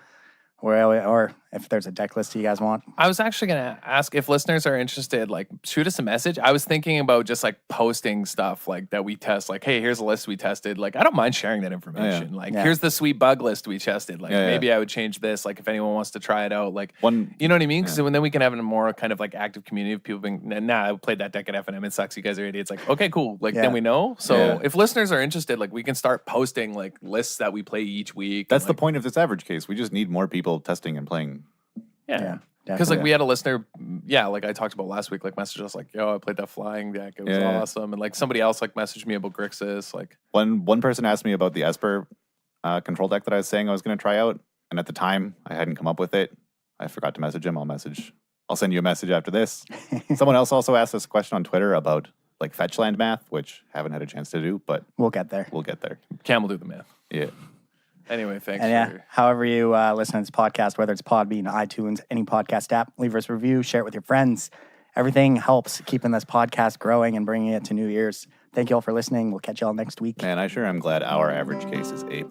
or if there's a deck list you guys want. I was actually going to ask if listeners are interested, like shoot us a message. I was thinking about just like posting stuff like that we test, like, hey, here's a list we tested. Like, I don't mind sharing that information. Like, here's the sweet bug list we tested. Like, maybe I would change this. Like, if anyone wants to try it out, like, you know what I mean? Because then we can have a more kind of like active community of people being, nah, I played that deck at FNM. It sucks. You guys are idiots. Like, okay, cool. Like, then we know. So if listeners are interested, like, we can start posting like lists that we play each week. That's and, the like, point of this average case. We just need more people testing and playing. Yeah. Because like we had a listener, like I talked about last week, like messaged us like, yo, I played that flying deck. It was awesome. And like somebody else like messaged me about Grixis. Like One person asked me about the Esper control deck that I was saying I was going to try out. And at the time, I hadn't come up with it. I forgot to message him. I'll send you a message after this. Someone else also asked us a question on Twitter about like fetch land math, which I haven't had a chance to do, but We'll get there. we'll get there. Cam will do the math. Yeah. Anyway, thanks. And however you listen to this podcast, whether it's Podbean, iTunes, any podcast app, leave us a review, share it with your friends. Everything helps keeping this podcast growing and bringing it to new ears. Thank you all for listening. We'll catch you all next week. Man, I sure am glad our average case is A+.